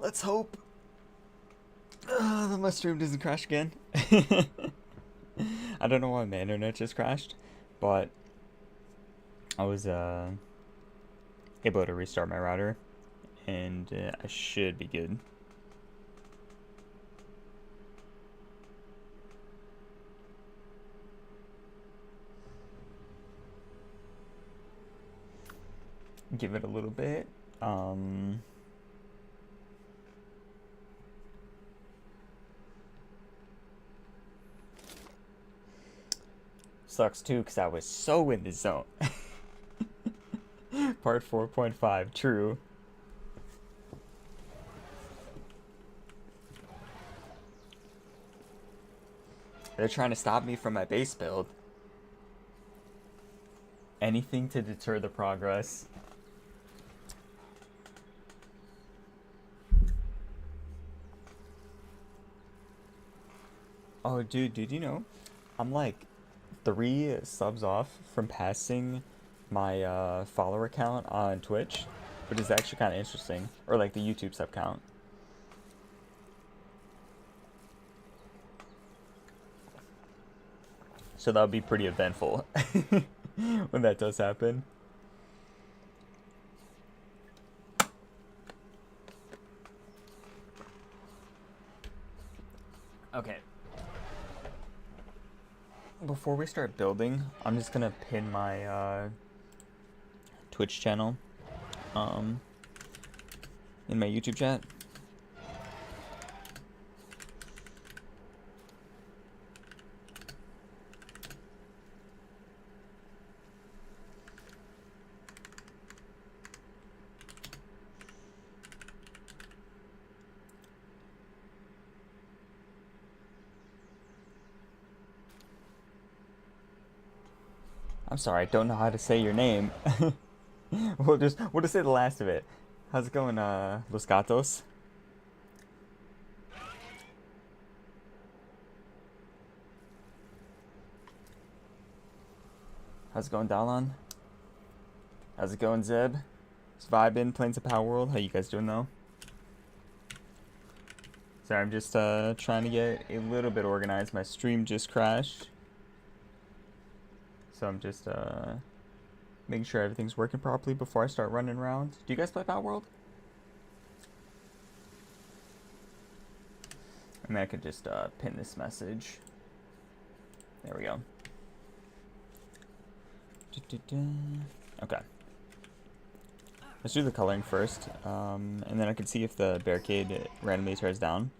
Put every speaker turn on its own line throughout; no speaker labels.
Let's hope that my stream doesn't crash again. I don't know why my internet just crashed, but I was able to restart my router, and I should be good. Give it a little bit. Sucks too, because I was so in the zone. Part 4.5, true. They're trying to stop me from my base build. Anything to deter the progress. Oh, dude, did you know? I'm like 3 subs off from passing my follower count on Twitch, which is actually kind of interesting. Or like the YouTube sub count. So that would be pretty eventful when that does happen. Okay. Before we start building, I'm just gonna pin my Twitch channel in my YouTube chat. I'm sorry, I don't know how to say your name. we'll just say the last of it. How's it going, Los Gatos? How's it going, Dalan? How's it going, Zeb? Just vibing, playing some Palworld. How you guys doing though? Sorry, I'm just trying to get a little bit organized. My stream just crashed. So I'm just making sure everything's working properly before I start running around. Do you guys play Palworld? I mean, I could just pin this message. There we go. Okay. Let's do the coloring first, and then I can see if the barricade randomly tears down.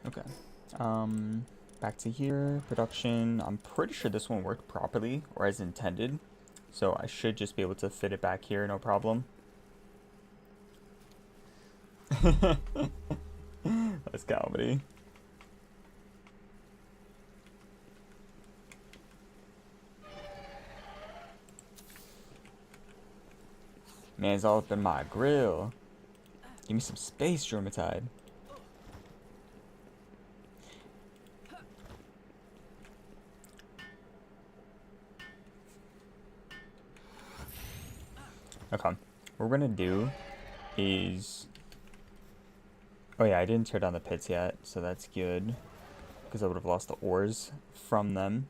Okay. Back to here. Production. I'm pretty sure this one worked properly, or as intended. So I should just be able to fit it back here, no problem. That's comedy. Man, it's all up in my grill. Give me some space, Dermatide. Okay, what we're gonna do is... Oh yeah, I didn't tear down the pits yet, so that's good. Because I would have lost the ores from them.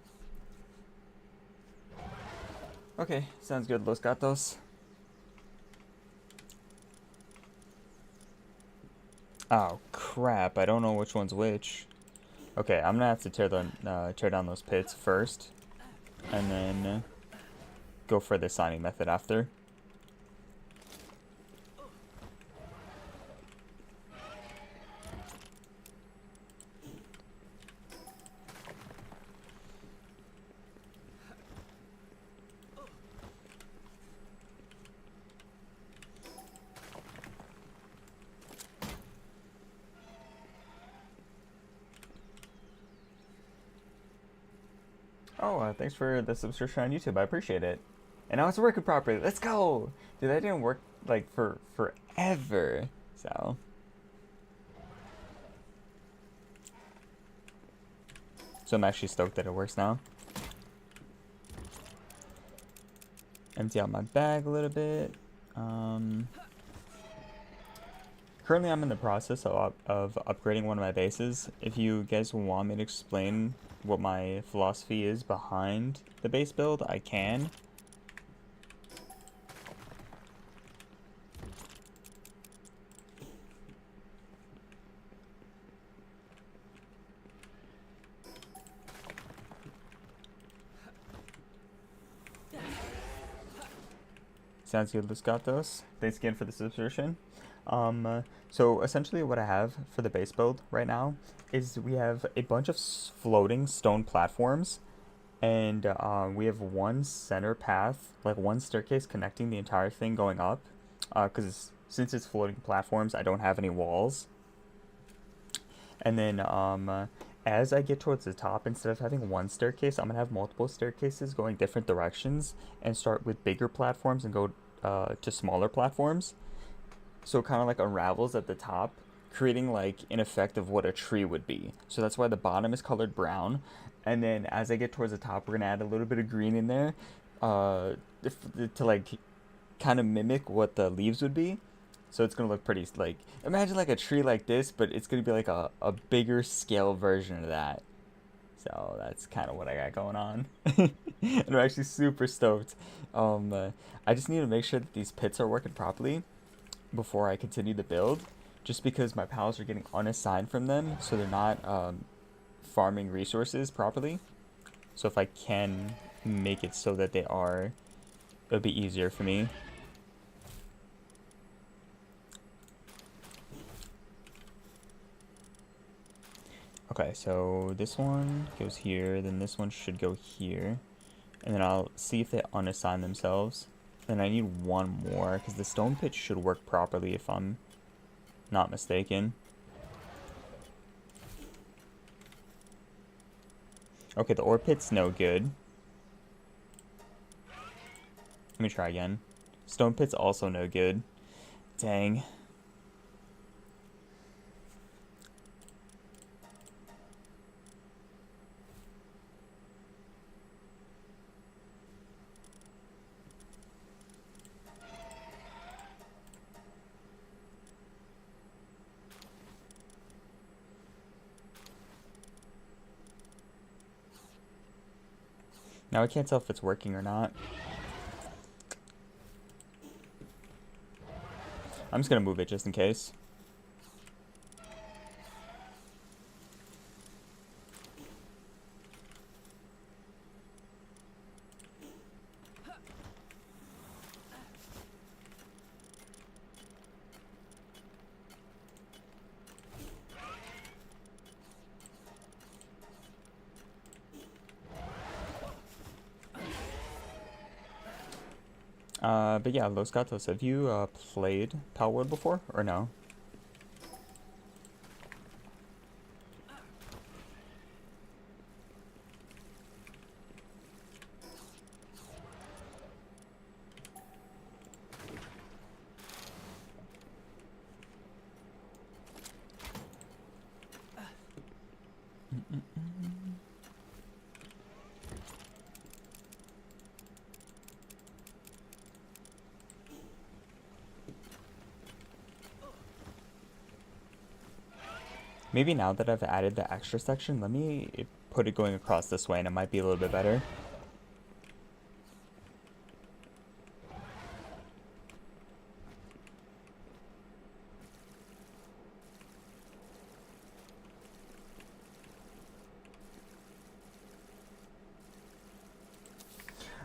Okay, sounds good, Los Gatos. Oh crap, I don't know which one's which. Okay, I'm gonna have to tear down those pits first. And then go for the signing method after. Oh, thanks for the subscription on YouTube. I appreciate it. And now it's working properly. Let's go! Dude, that didn't work like for forever. So I'm actually stoked that it works now. Empty out my bag a little bit. Currently, I'm in the process of upgrading one of my bases. If you guys want me to explain what my philosophy is behind the base build, I can. Sounds good, Los Gatos. Thanks again for the subscription. So essentially what I have for the base build right now is we have a bunch of floating stone platforms, and we have one center path, like one staircase connecting the entire thing going up, because since it's floating platforms, I don't have any walls. And then as I get towards the top, instead of having one staircase, I'm going to have multiple staircases going different directions and start with bigger platforms and go to smaller platforms. So it kind of like unravels at the top, creating like an effect of what a tree would be. So that's why the bottom is colored brown. And then as I get towards the top, we're going to add a little bit of green in there to like kind of mimic what the leaves would be. So it's gonna look pretty, like, imagine like a tree like this, but it's gonna be like a bigger scale version of that. So that's kind of what I got going on. And I'm actually super stoked. I just need to make sure that these pits are working properly before I continue the build, just because my pals are getting unassigned from them, so they're not farming resources properly. So if I can make it so that they are, it'll be easier for me. Okay, so this one goes here, then this one should go here. And then I'll see if they unassign themselves. Then I need one more, because the stone pit should work properly if I'm not mistaken. Okay, the ore pit's no good. Let me try again. Stone pit's also no good. Dang. Now I can't tell if it's working or not. I'm just gonna move it just in case. But yeah, Los Gatos, have you played Palworld before, or no? Maybe now that I've added the extra section, let me put it going across this way and it might be a little bit better.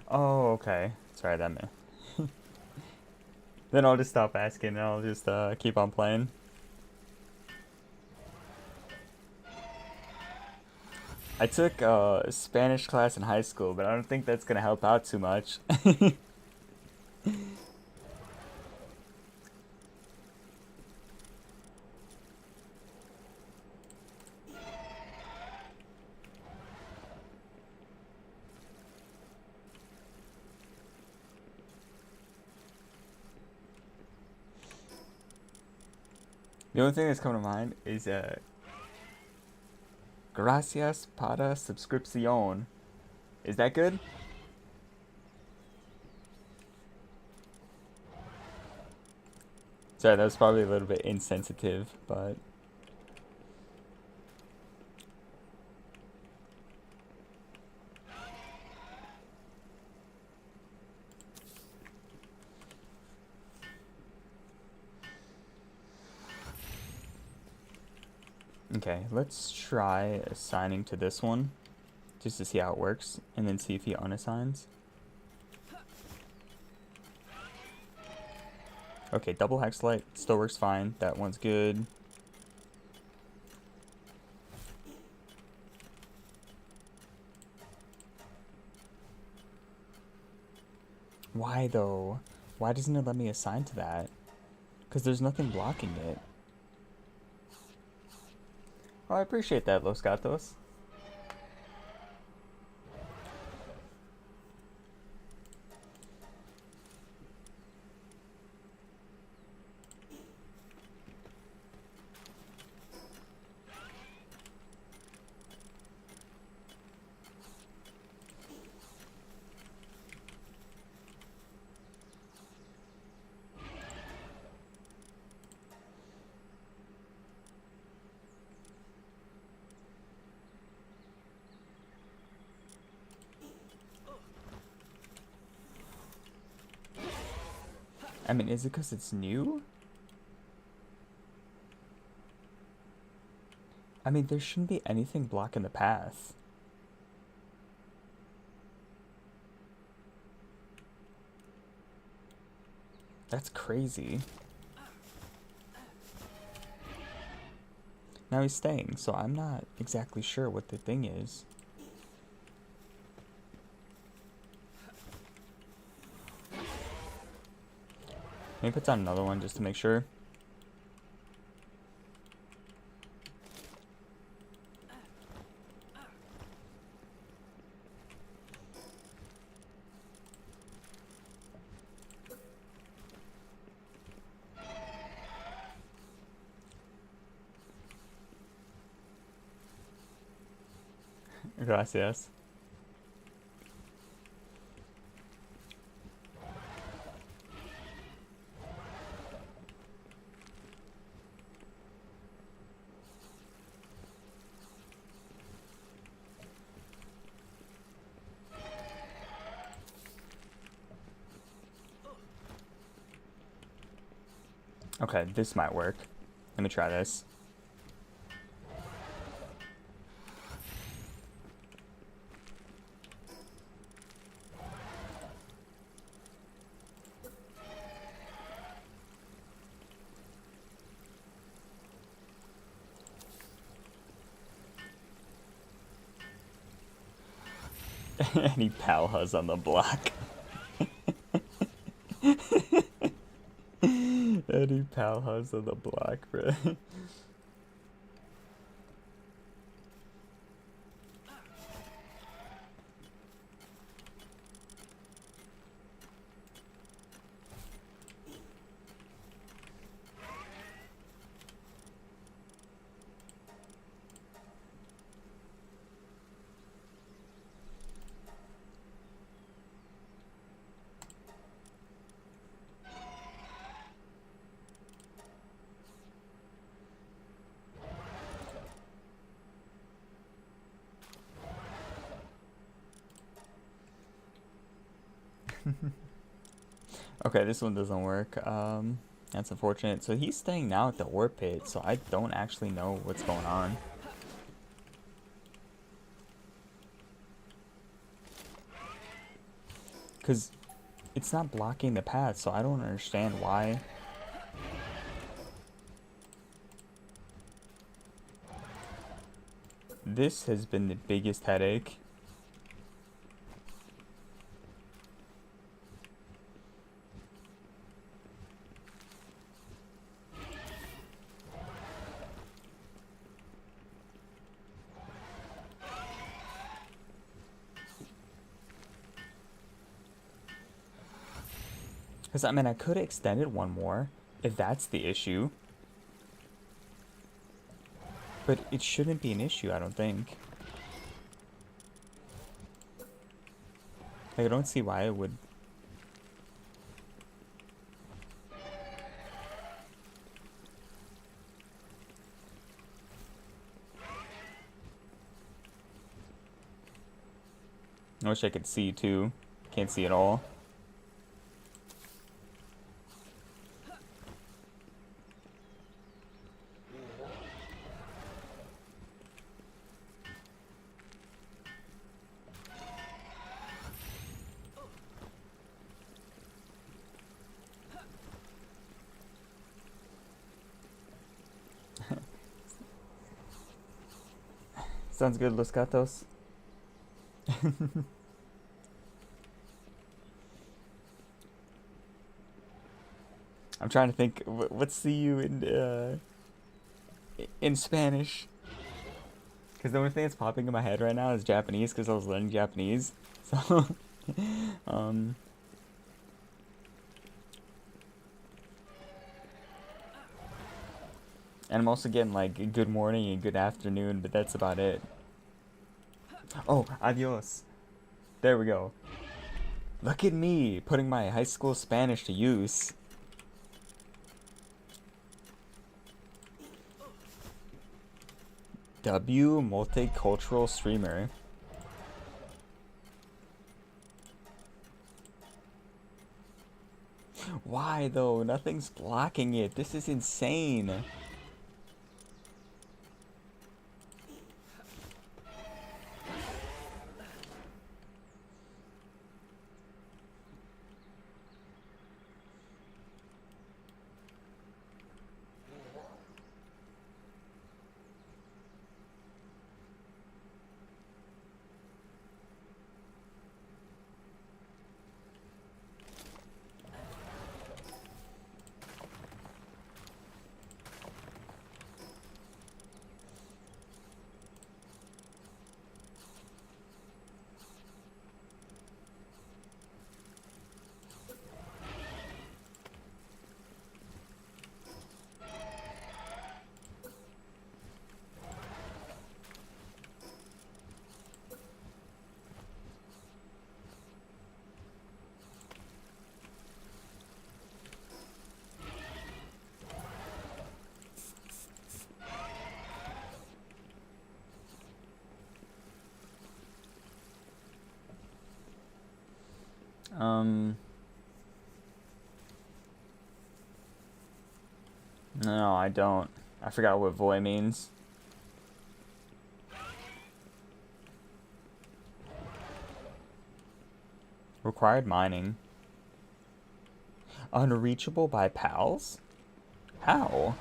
Oh, okay. Sorry, that man. Then I'll just stop asking and I'll just keep on playing. I took a Spanish class in high school, but I don't think that's gonna help out too much. The only thing that's coming to mind is gracias para suscripción. Is that good? Sorry, that was probably a little bit insensitive, but okay, let's try assigning to this one just to see how it works, and then see if he unassigns. Okay, double hex light still works fine. That one's good. Why though? Why doesn't it let me assign to that? Because there's nothing blocking it. Oh, I appreciate that, Los Gatos. I mean, is it because it's new? I mean, there shouldn't be anything blocking the path. That's crazy. Now he's staying, so I'm not exactly sure what the thing is. Maybe put down another one just to make sure. Gracias. Okay, this might work. Let me try this. Any palhas on the block. Any palhas on the block, bro. Okay, this one doesn't work. That's unfortunate. So he's staying now at the ore pit, so I don't actually know what's going on. Because it's not blocking the path, so I don't understand why. This has been the biggest headache. Because, I mean, I could have extended one more, if that's the issue. But it shouldn't be an issue, I don't think. Like, I don't see why it would. I wish I could see too. Can't see at all. Sounds good, Los Gatos. I'm trying to think. What's see you in Spanish? Because the only thing that's popping in my head right now is Japanese. Because I was learning Japanese. So, um, and I'm also getting like good morning and good afternoon, but that's about it. Oh, adios. There we go. Look at me putting my high school Spanish to use. W multicultural streamer. Why though? Nothing's blocking it. This is insane. No, I don't. I forgot what voy means. Required mining. Unreachable by pals? How?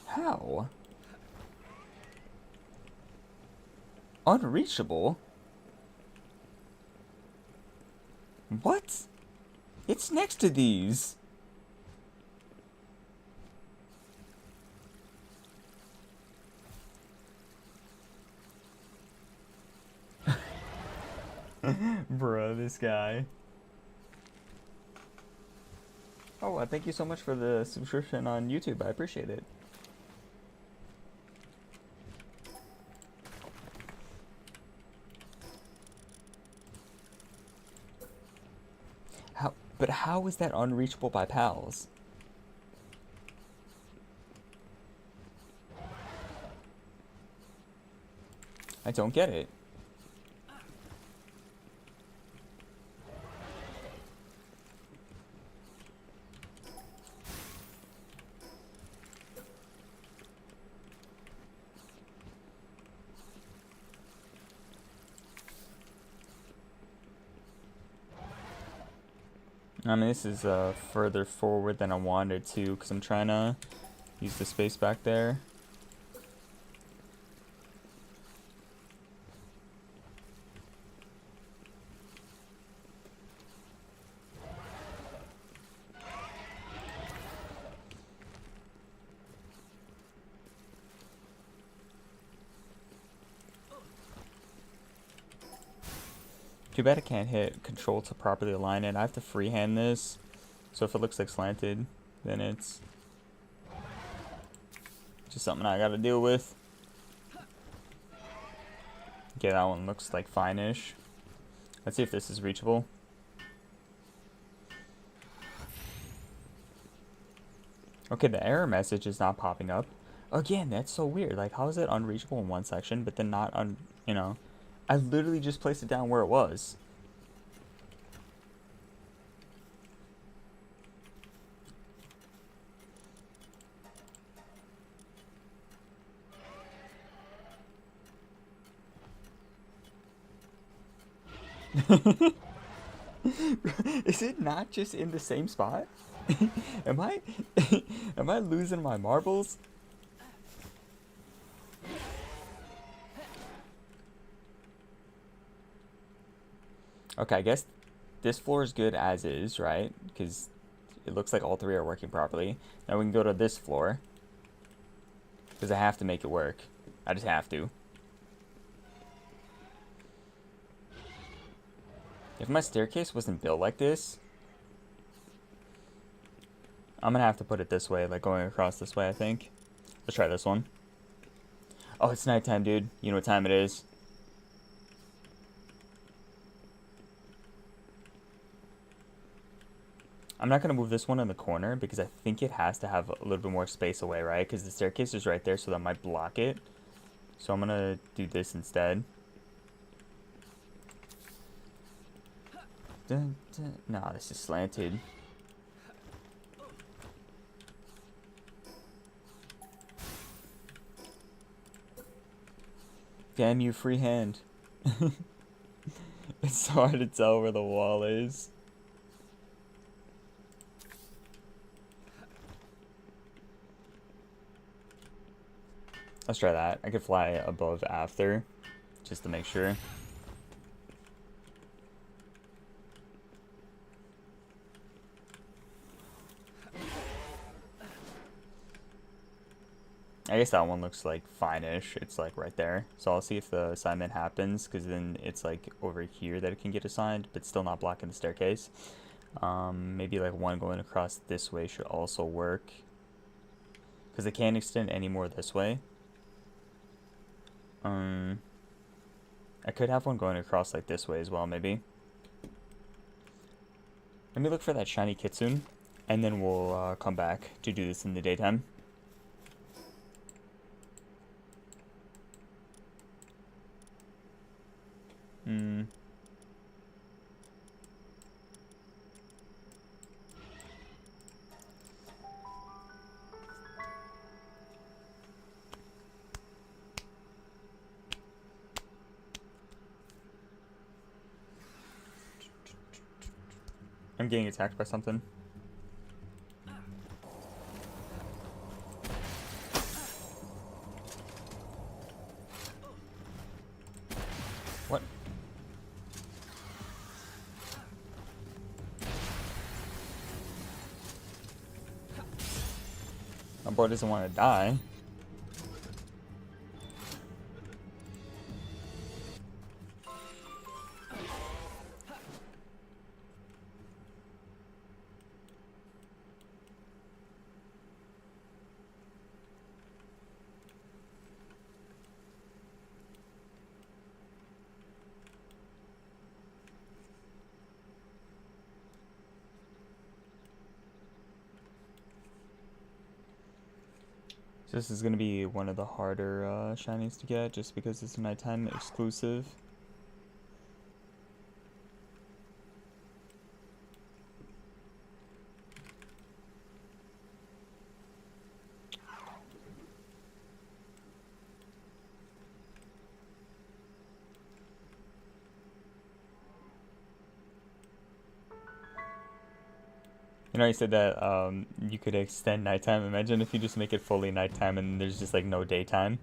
How? Unreachable? What? It's next to these. Bruh, this guy. Oh, thank you so much for the subscription on YouTube. I appreciate it. But how is that unreachable by pals? I don't get it. I mean, this is further forward than I wanted to, because I'm trying to use the space back there. Too bad I can't hit control to properly align it. I have to freehand this, so if it looks like slanted, then it's... Just something I gotta deal with. Okay, that one looks like fine-ish. Let's see if this is reachable. Okay, the error message is not popping up. Again, that's so weird. Like, how is it unreachable in one section, but then not you know? I literally just placed it down where it was. Is it not just in the same spot? Am I am I losing my marbles? Okay, I guess this floor is good as is, right? Because it looks like all three are working properly. Now we can go to this floor. Because I have to make it work. I just have to. If my staircase wasn't built like this, I'm gonna have to put it this way, like going across this way, I think. Let's try this one. Oh, it's nighttime, dude. You know what time it is. I'm not gonna move this one in the corner because I think it has to have a little bit more space away, right? Because the staircase is right there, so that might block it. So I'm gonna do this instead. Dun, dun. Nah, this is slanted. Damn you, freehand. It's so hard to tell where the wall is. Let's try that. I could fly above after, just to make sure. I guess that one looks like fine-ish. It's like right there. So I'll see if the assignment happens, because then it's like over here that it can get assigned, but still not blocking the staircase. Maybe like one going across this way should also work, because it can't extend any more this way. I could have one going across like this way as well, maybe. Let me look for that shiny kitsune, and then we'll come back to do this in the daytime. I'm getting attacked by something. What? My boy doesn't want to die. So this is going to be one of the harder shinies to get, just because it's a nighttime exclusive. You know, you said that you could extend nighttime. Imagine if you just make it fully nighttime and there's just like no daytime.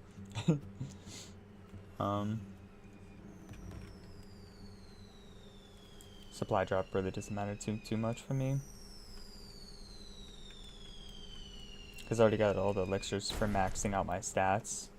Supply drop really doesn't matter too much for me, because I already got all the elixirs for maxing out my stats.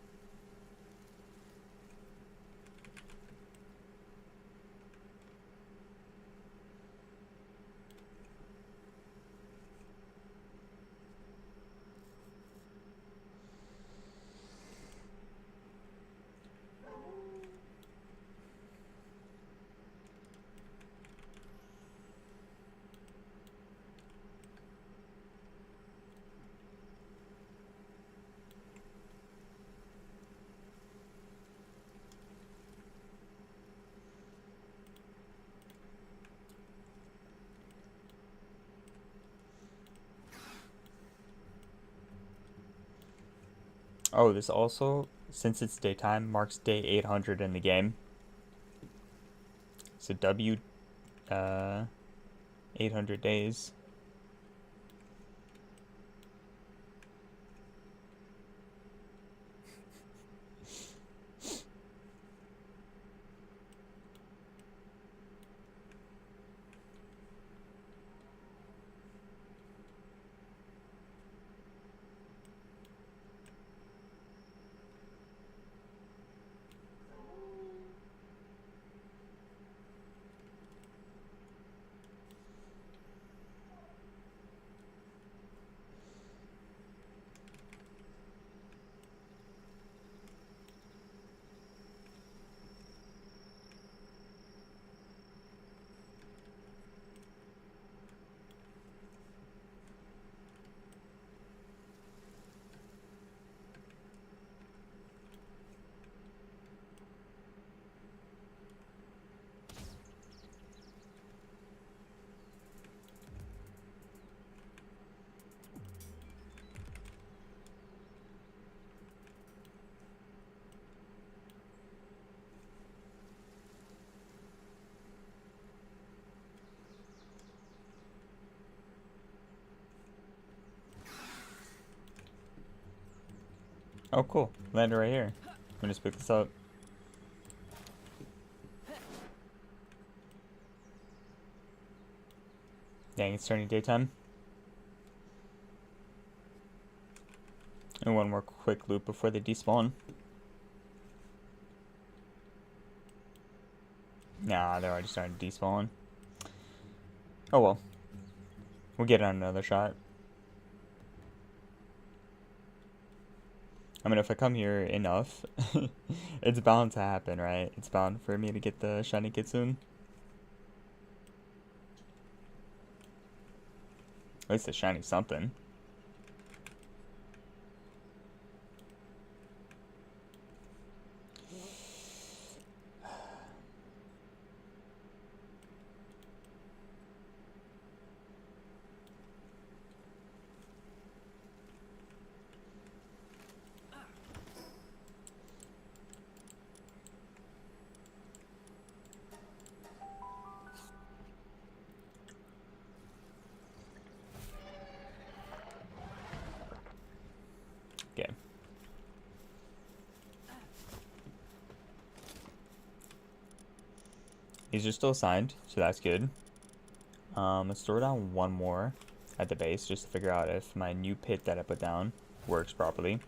Oh, this also, since it's daytime, marks day 800 in the game. So W, 800 days. Oh, cool. Landed right here. Let me just pick this up. Dang, it's turning daytime. And one more quick loop before they despawn. Nah, they're already starting to despawn. Oh well. We'll get on another shot. I mean, if I come here enough, it's bound to happen, right? It's bound for me to get the shiny kitsune. At least a shiny something. Okay. These are still assigned, so that's good. Let's throw down one more at the base just to figure out if my new pit that I put down works properly.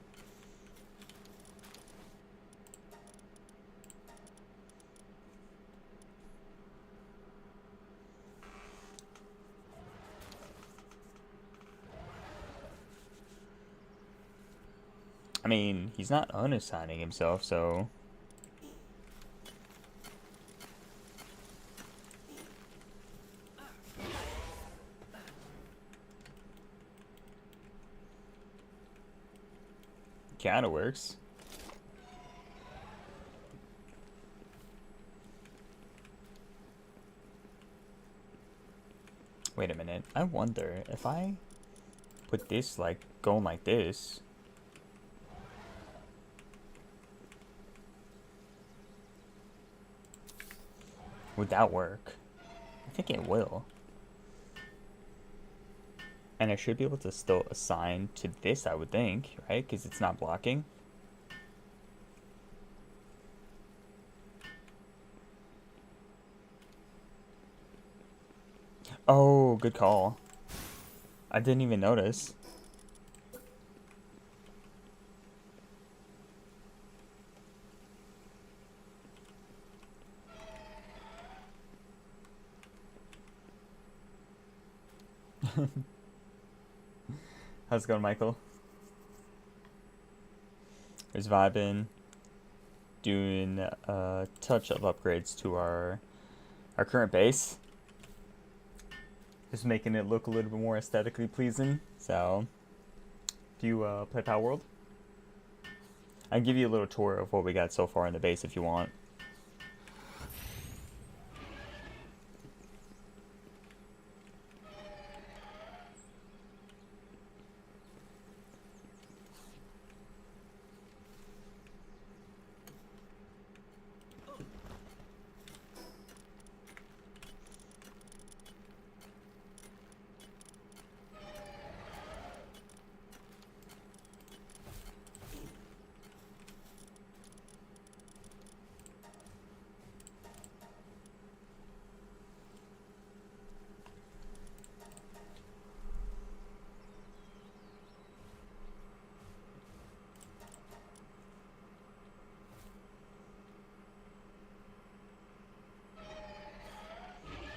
I mean, he's not unassigning himself, so... Kinda works. Wait a minute. I wonder if I put this, like, going like this... Would that work? I think it will. And I should be able to still assign to this, I would think, right? Because it's not blocking. Oh, good call. I didn't even notice. How's it going, Michael? There's vibing, doing a touch of upgrades to our current base. Just making it look a little bit more aesthetically pleasing. So, if you play Palworld, I can give you a little tour of what we got so far in the base if you want.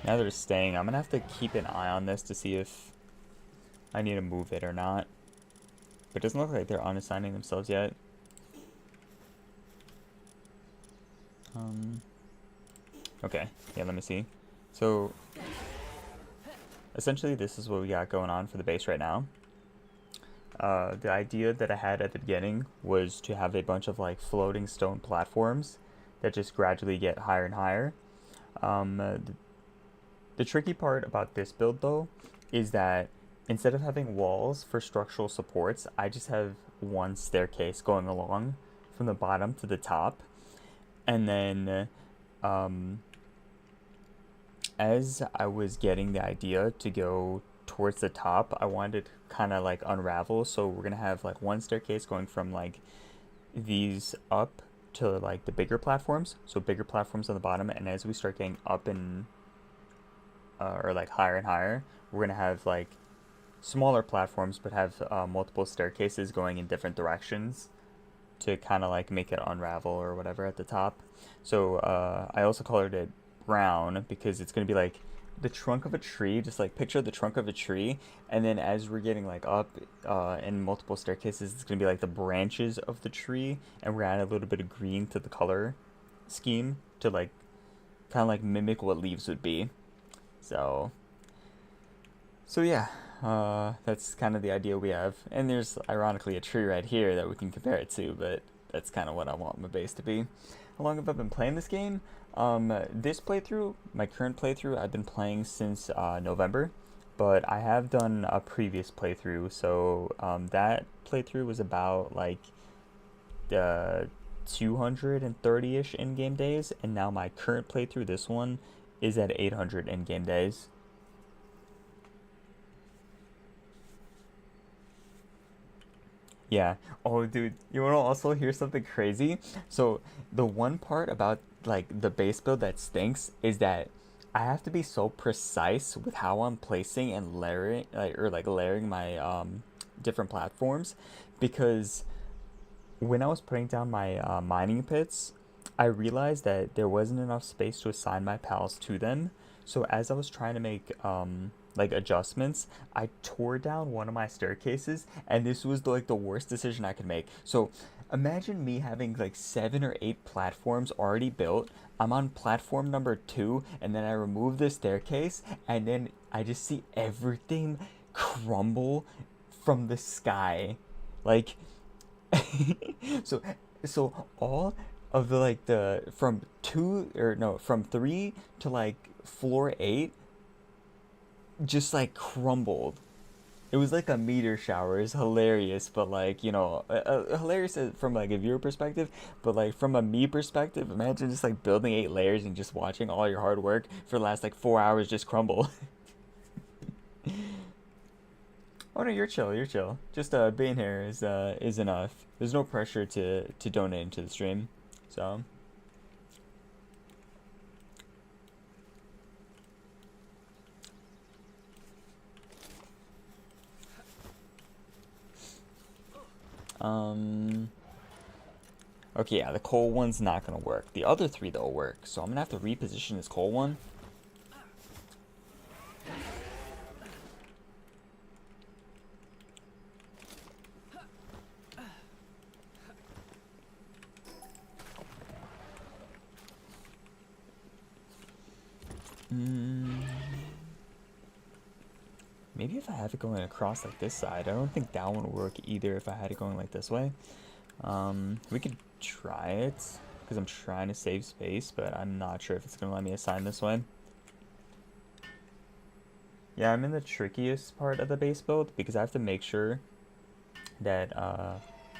Now they're staying. I'm gonna have to keep an eye on this to see if I need to move it or not. But it doesn't look like they're unassigning themselves yet. Okay, yeah, let me see. So, essentially this is what we got going on for the base right now. The idea that I had at the beginning was to have a bunch of like floating stone platforms that just gradually get higher and higher. The tricky part about this build though is that instead of having walls for structural supports, I just have one staircase going along from the bottom to the top. And then as I was getting the idea to go towards the top, I wanted to kind of like unravel. So we're going to have like one staircase going from like these up to like the bigger platforms. So bigger platforms on the bottom. And as we start getting up and or like higher and higher, we're going to have like smaller platforms but have multiple staircases going in different directions to kind of like make it unravel or whatever at the top. So I also colored it brown because it's going to be like the trunk of a tree. Just like picture the trunk of a tree, and then as we're getting like up in multiple staircases, it's going to be like the branches of the tree, and we're adding a little bit of green to the color scheme to like kind of like mimic what leaves would be. So yeah, that's kind of the idea we have. And there's ironically a tree right here that we can compare it to, but that's kind of what I want my base to be. How long have I been playing this game? This playthrough, my current playthrough, I've been playing since November, but I have done a previous playthrough. So that playthrough was about like 230-ish in-game days, and now my current playthrough, this one, is at 800 in-game days. Yeah. Oh, dude, you want to also hear something crazy? So, the one part about like the base build that stinks is that I have to be so precise with how I'm placing and layering, like layering my different platforms, because when I was putting down my mining pits, I realized that there wasn't enough space to assign my pals to them. So as I was trying to make like adjustments, I tore down one of my staircases, and this was like the worst decision I could make. So imagine me having like 7 or 8 platforms already built. I'm on platform number 2, and then I remove the staircase, and then I just see everything crumble from the sky. Like so so all of the like the from 2 or no from 3 to like floor 8 just like crumbled. It was like a meteor shower. It's hilarious, but like, hilarious from like a viewer perspective, but like from a me perspective, imagine just like building 8 layers and just watching all your hard work for the last like 4 hours just crumble. Oh no, you're chill. You're chill. Just being here is enough. There's no pressure to donate into the stream, so um. Okay, yeah, the coal one's not gonna work. The other 3 though work, so I'm gonna have to reposition this coal one. Maybe if I have it going across like this side. I don't think that one would work either if I had it going like this way. We could try it, because I'm trying to save space, but I'm not sure if it's going to let me assign this way. Yeah, I'm in the trickiest part of the base build, because I have to make sure that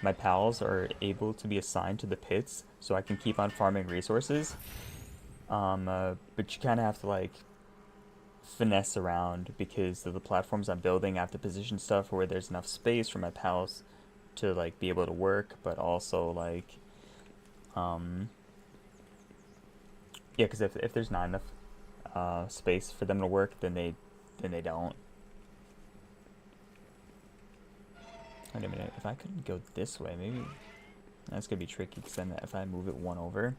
my pals are able to be assigned to the pits, so I can keep on farming resources. But you kind of have to like finesse around, because of the platforms I'm building. I have to position stuff where there's enough space for my pals to like be able to work, but also like yeah, because if there's not enough space for them to work, then they don't. Wait a minute, if I couldn't go this way, maybe that's gonna be tricky, because then if I move it one over,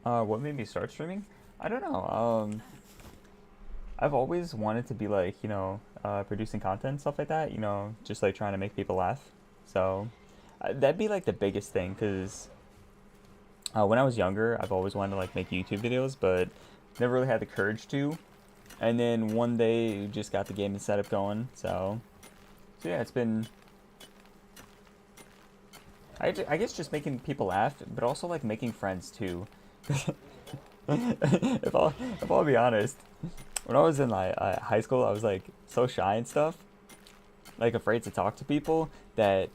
What made me start streaming? I don't know. I've always wanted to be like, producing content, stuff like that, just like trying to make people laugh. So that'd be like the biggest thing, because when I was younger, I've always wanted to like make YouTube videos, but never really had the courage to. And then one day, just got the gaming setup going. So yeah, it's been, I guess just making people laugh, but also like making friends too. If I'll be honest, when I was in like high school, I was like so shy and stuff, like afraid to talk to people, that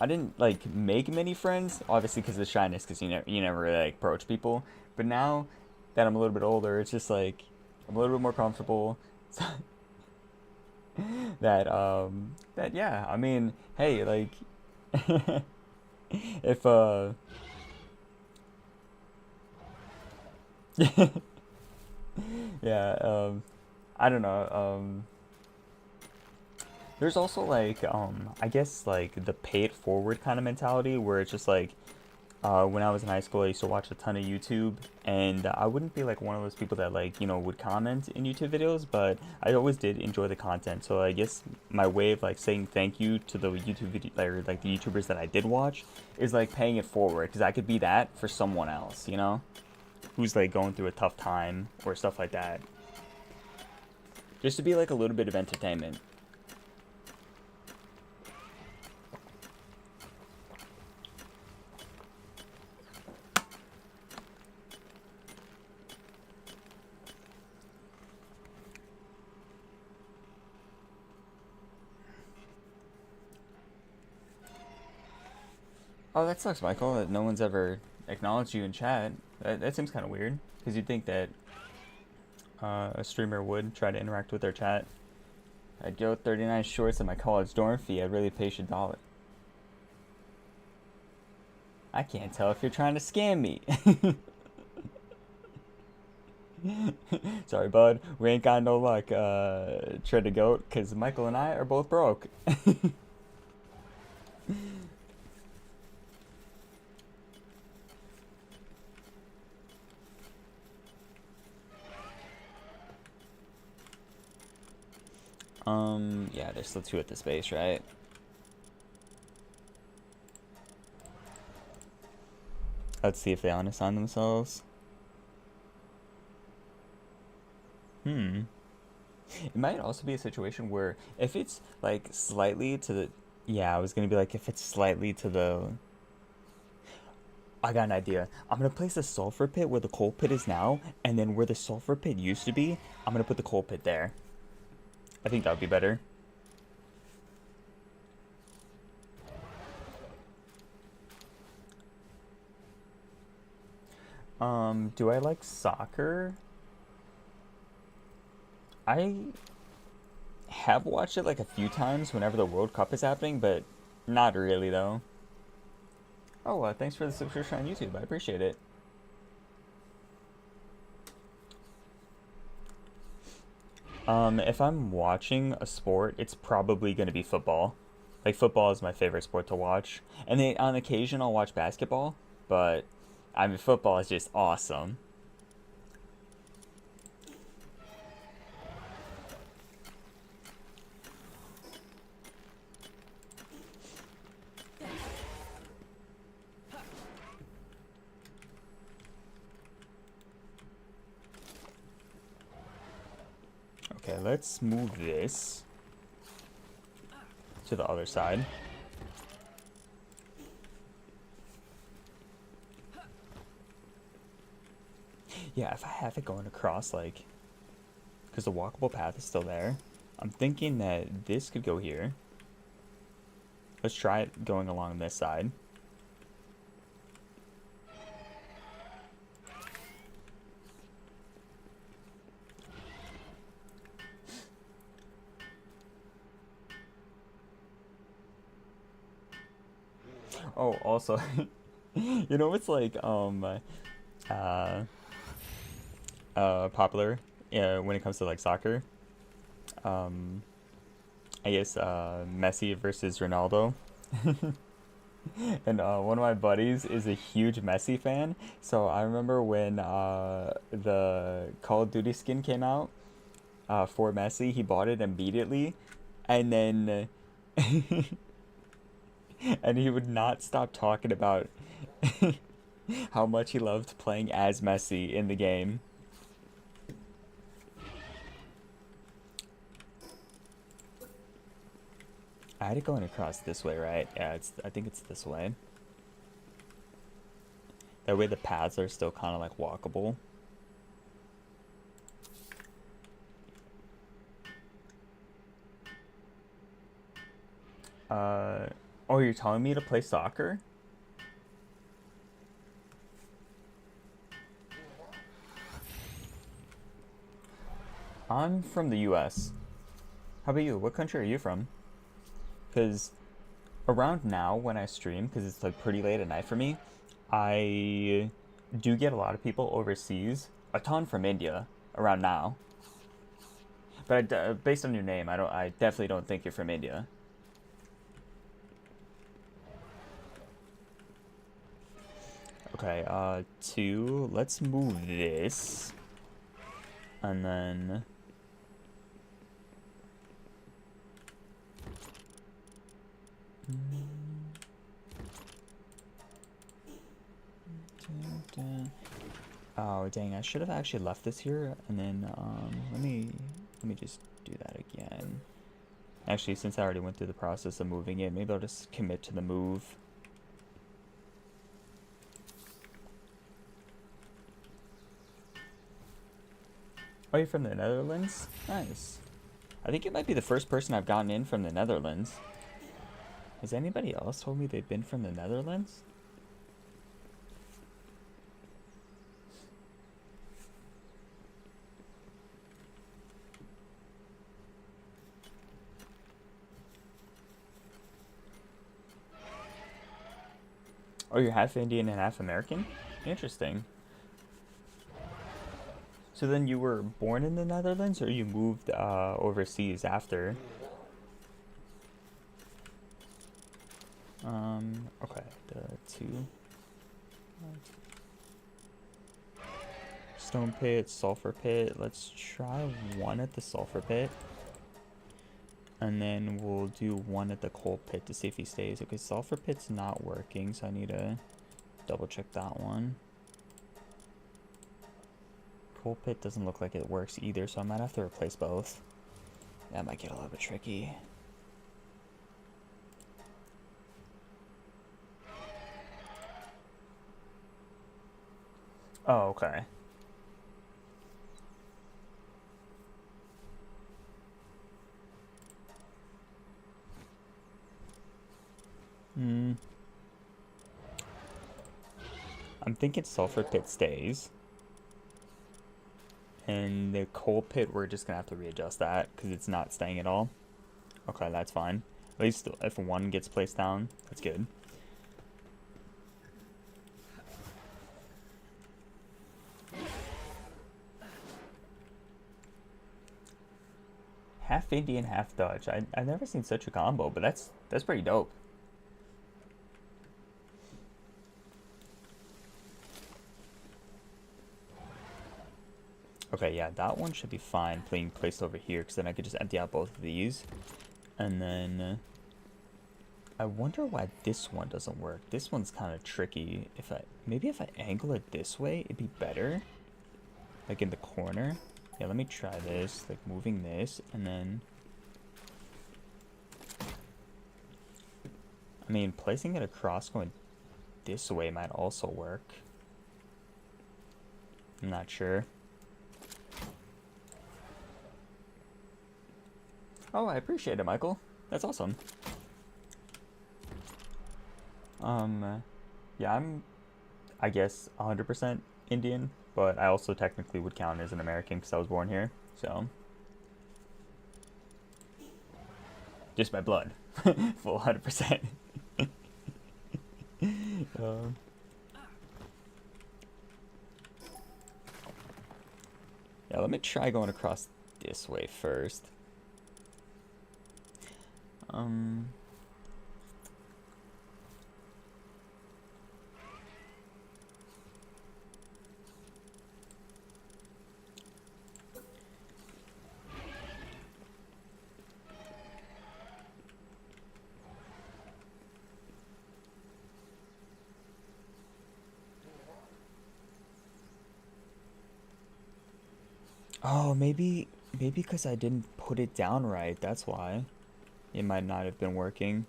I didn't like make many friends. Obviously, because of the shyness, because you never really like approach people. But now that I'm a little bit older, it's just like I'm a little bit more comfortable. That yeah. I mean, hey, like if yeah, I don't know. There's also like I guess like the pay it forward kind of mentality, where it's just like when I was in high school, I used to watch a ton of YouTube, and I wouldn't be like one of those people that like would comment in YouTube videos, but I always did enjoy the content. So I guess my way of like saying thank you to the YouTube video, or like the YouTubers that I did watch, is like paying it forward, because I could be that for someone else, who's like going through a tough time or stuff like that, just to be like a little bit of entertainment. Oh, that sucks, Michael, that no one's ever acknowledged you in chat. That seems kind of weird, because you'd think that a streamer would try to interact with their chat. I'd go 39 shorts of my college dorm fee. I'd really pay you $1. I can't tell if you're trying to scam me. Sorry, bud. We ain't got no luck. Tread the goat, because Michael and I are both broke. Yeah, there's still 2 at the space, right? Let's see if they unassign themselves. It might also be a situation where if it's like slightly to the, yeah, I was gonna be like, if it's slightly to the, I got an idea. I'm gonna place the sulfur pit where the coal pit is now, and then where the sulfur pit used to be, I'm gonna put the coal pit there. I think that would be better. Do I like soccer? I have watched it like a few times whenever the World Cup is happening, but not really though. Oh, thanks for the subscription on YouTube. I appreciate it. If I'm watching a sport, it's probably going to be football. Like, football is my favorite sport to watch. And then on occasion, I'll watch basketball, but I mean, football is just awesome. Okay, let's move this to the other side. Yeah, if I have it going across, like, because the walkable path is still there, I'm thinking that this could go here. Let's try it going along this side. Oh, also, what's like popular when it comes to like soccer? I guess Messi versus Ronaldo. And one of my buddies is a huge Messi fan. So I remember when the Call of Duty skin came out for Messi, he bought it immediately, and then and he would not stop talking about how much he loved playing as Messi in the game. I had it going across this way, right? Yeah, I think it's this way. That way the paths are still kind of like walkable. Oh, you're telling me to play soccer? I'm from the US. How about you? What country are you from? Because around now when I stream, because it's like pretty late at night for me, I do get a lot of people overseas, a ton from India around now. But based on your name, I definitely don't think you're from India. Okay, two. Let's move this, and then. Oh dang! I should have actually left this here, and then let me just do that again. Actually, since I already went through the process of moving it, maybe I'll just commit to the move. Oh, you're from the Netherlands? Nice. I think you might be the first person I've gotten in from the Netherlands. Has anybody else told me they've been from the Netherlands? Oh, you're half Indian and half American? Interesting. So then you were born in the Netherlands, or you moved overseas after? Okay, the two. Stone pit, sulfur pit. Let's try one at the sulfur pit. And then we'll do one at the coal pit to see if he stays. Okay, sulfur pit's not working, so I need to double check that one. Coal pit doesn't look like it works either, so I might have to replace both. That might get a little bit tricky. Oh, okay. I'm thinking sulfur pit stays. And the coal pit, we're just gonna have to readjust that because it's not staying at all. Okay, that's fine. At least if one gets placed down, that's good. Half Indian, half Dutch. I've never seen such a combo, but that's pretty dope. Okay, yeah, that one should be fine being placed over here, because then I could just empty out both of these. And then I wonder why this one doesn't work. This one's kind of tricky. Maybe if I angle it this way, it'd be better. Like in the corner. Yeah, let me try this. Like moving this, and then I mean, placing it across going this way might also work. I'm not sure. Oh, I appreciate it, Michael. That's awesome. Yeah, I guess, 100% Indian, but I also technically would count as an American because I was born here, so. Just by blood. Full 100%. Yeah, let me try going across this way first. Oh, maybe because I didn't put it down right. That's why it might not have been working.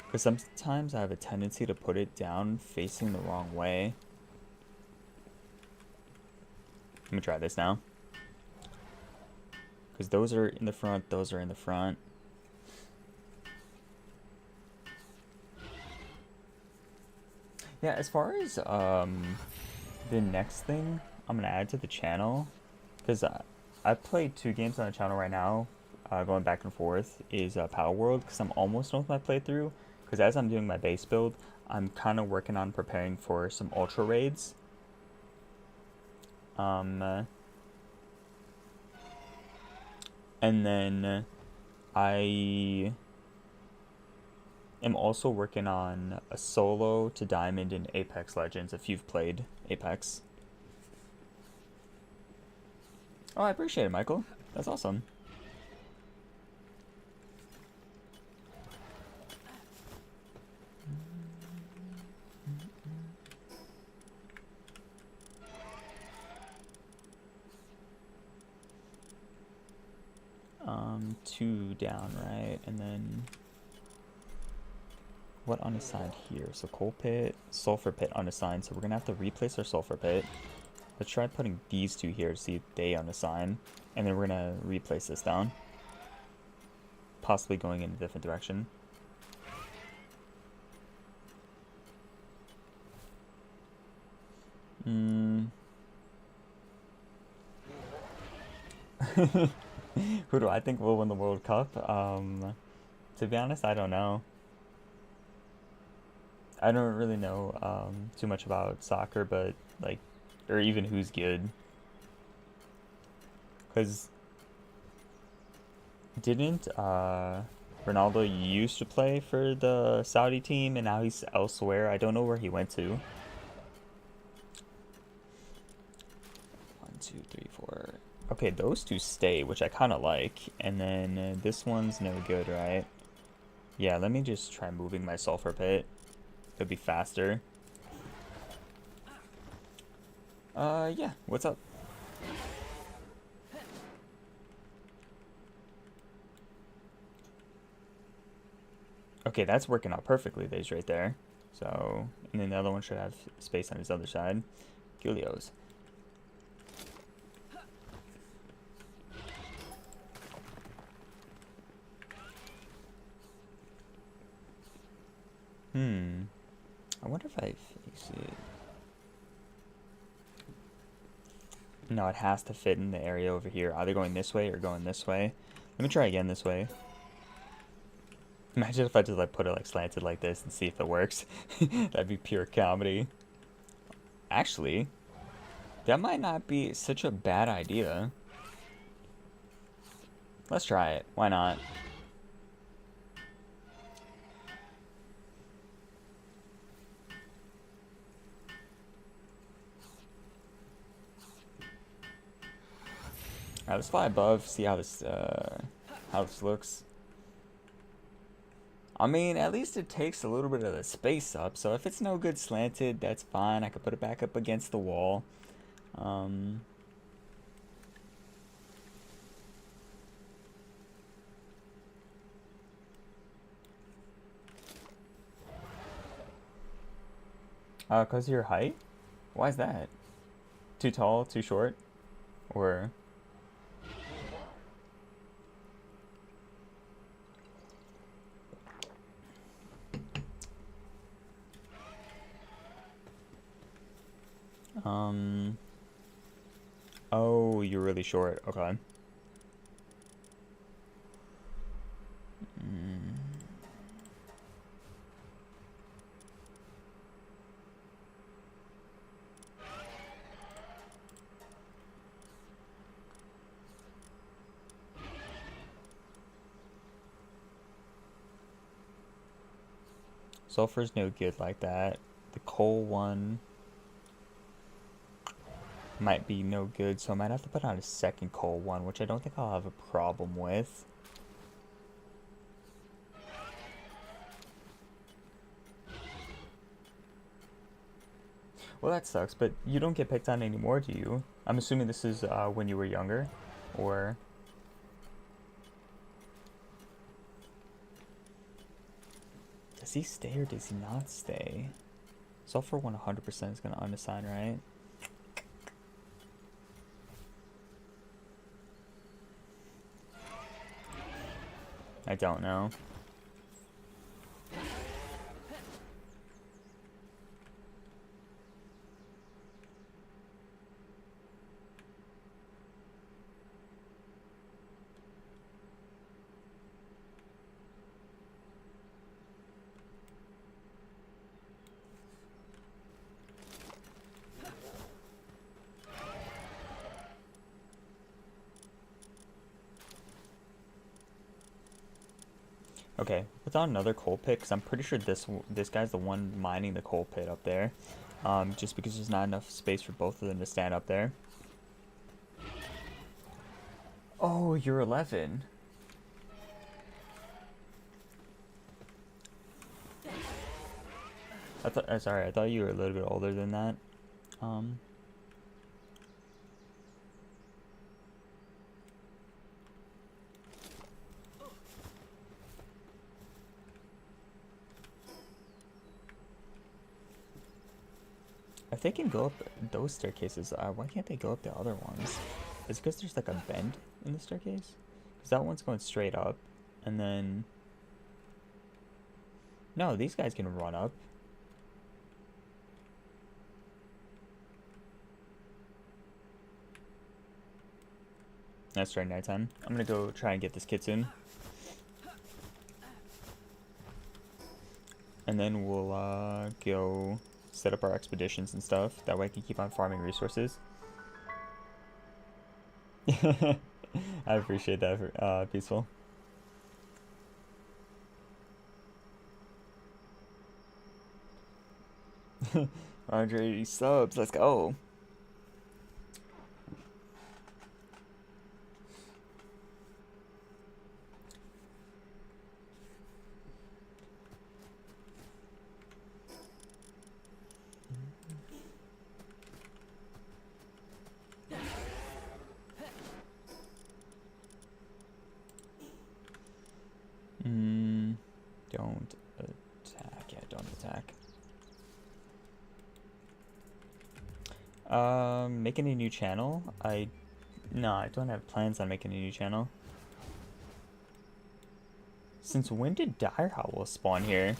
Because sometimes I have a tendency to put it down facing the wrong way. Let me try this now. Because those are in the front, those are in the front. Yeah, as far as the next thing I'm gonna add to the channel, because I played 2 games on the channel right now, going back and forth, is Palworld, because I'm almost done with my playthrough. Because as I'm doing my base build, I'm kind of working on preparing for some ultra raids. And then I am also working on a solo to diamond in Apex Legends, if you've played Apex. Oh, I appreciate it, Michael. That's awesome. Two down, right? And then what unassigned here? So coal pit, sulfur pit unassigned. So we're gonna have to replace our sulfur pit. Let's try putting these 2 here to see if they unassign. And then we're gonna replace this down. Possibly going in a different direction. Who do I think will win the World Cup? To be honest, I don't know. I don't really know too much about soccer, but like, or even who's good. Because didn't Ronaldo used to play for the Saudi team and now he's elsewhere? I don't know where he went to. 1, 2, 3, 4. Okay, those 2 stay, which I kind of like. And then this one's no good, right? Yeah, let me just try moving my sulfur pit. It'll be faster. Yeah, what's up? Okay, that's working out perfectly. There's right there. So, and then the other one should have space on his other side. Gilios. I wonder if I fix it. No, it has to fit in the area over here. Either going this way or going this way. Let me try again this way. Imagine if I just like put it like slanted like this and see if it works. That'd be pure comedy. Actually, that might not be such a bad idea. Let's try it. Why not? Alright, let's fly above, see how this looks. I mean, at least it takes a little bit of the space up, so if it's no good slanted, that's fine. I could put it back up against the wall. Cause of your height? Why is that? Too tall, too short? Or... Oh, you're really short. Okay. Sulfur's no good like that. The coal one might be no good, so I might have to put on a second coal one, which I don't think I'll have a problem with. Well, that sucks, but you don't get picked on anymore, do you? I'm assuming this is when you were younger, or... Does he stay or does he not stay? Sulfur 100% is going to unassign, right? I don't know. Okay, without another coal pit, because I'm pretty sure this guy's the one mining the coal pit up there. Just because there's not enough space for both of them to stand up there. Oh, you're 11. Sorry, I thought you were a little bit older than that. If they can go up those staircases, why can't they go up the other ones? Is it because there's like a bend in the staircase? Because that one's going straight up, and then... No, these guys can run up. That's right, nighttime. I'm gonna go try and get this kitsune. And then we'll go set up our expeditions and stuff. That way I can keep on farming resources. I appreciate that, Peaceful. Andre subs, let's go. Don't attack. Yeah, don't attack. Making a new channel? No, I don't have plans on making a new channel. Since when did Dire Howl spawn here?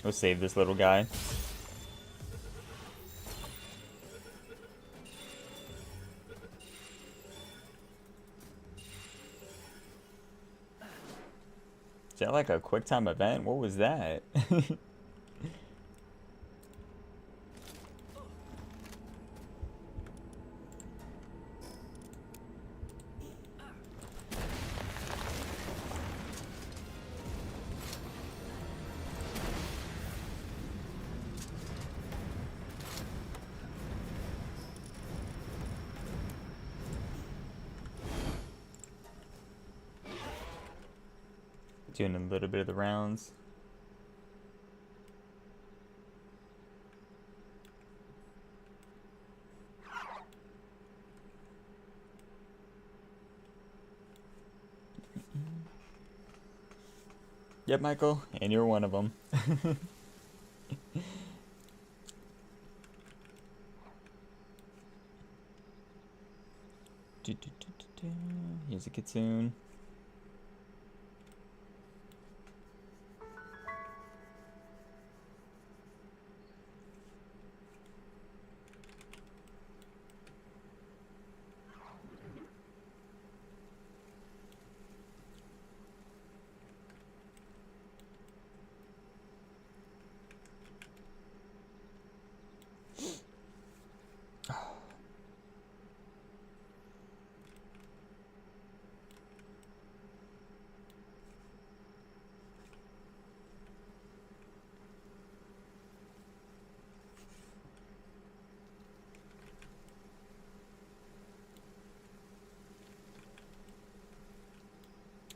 We'll save this little guy. Is that like a quick time event? What was that? Doing a little bit of the rounds. Yep, Michael, and you're one of them. Here's a kitsune.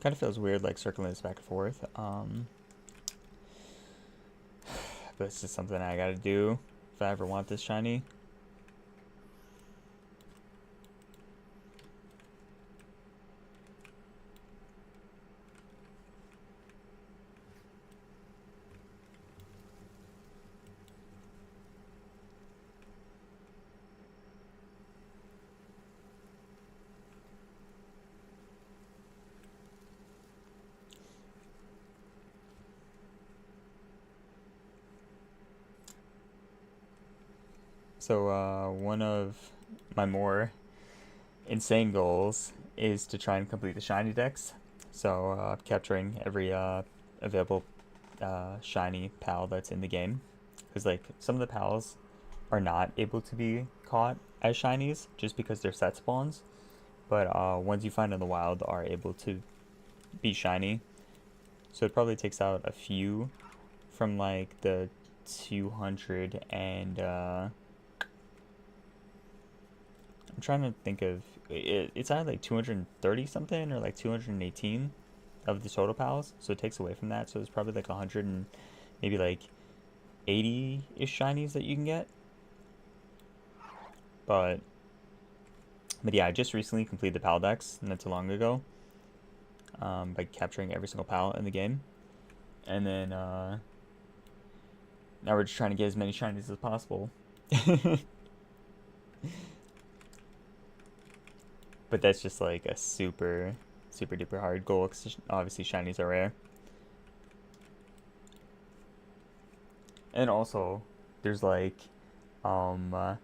Kind of feels weird, like circling this back and forth. but it's just something I gotta do if I ever want this shiny. So one of my more insane goals is to try and complete the shiny decks. So capturing every available shiny pal that's in the game, because like some of the pals are not able to be caught as shinies just because they're set spawns, but ones you find in the wild are able to be shiny. So it probably takes out a few from like the 200 and I'm trying to think of it's either like 230 something or like 218 of the total pals, so it takes away from that, so it's probably like 100 and maybe like 80-ish shinies that you can get. But yeah, I just recently completed the pal decks not too long ago, by capturing every single pal in the game, and then now we're just trying to get as many shinies as possible. But that's just like a super duper hard goal, because obviously shinies are rare. And also there's like the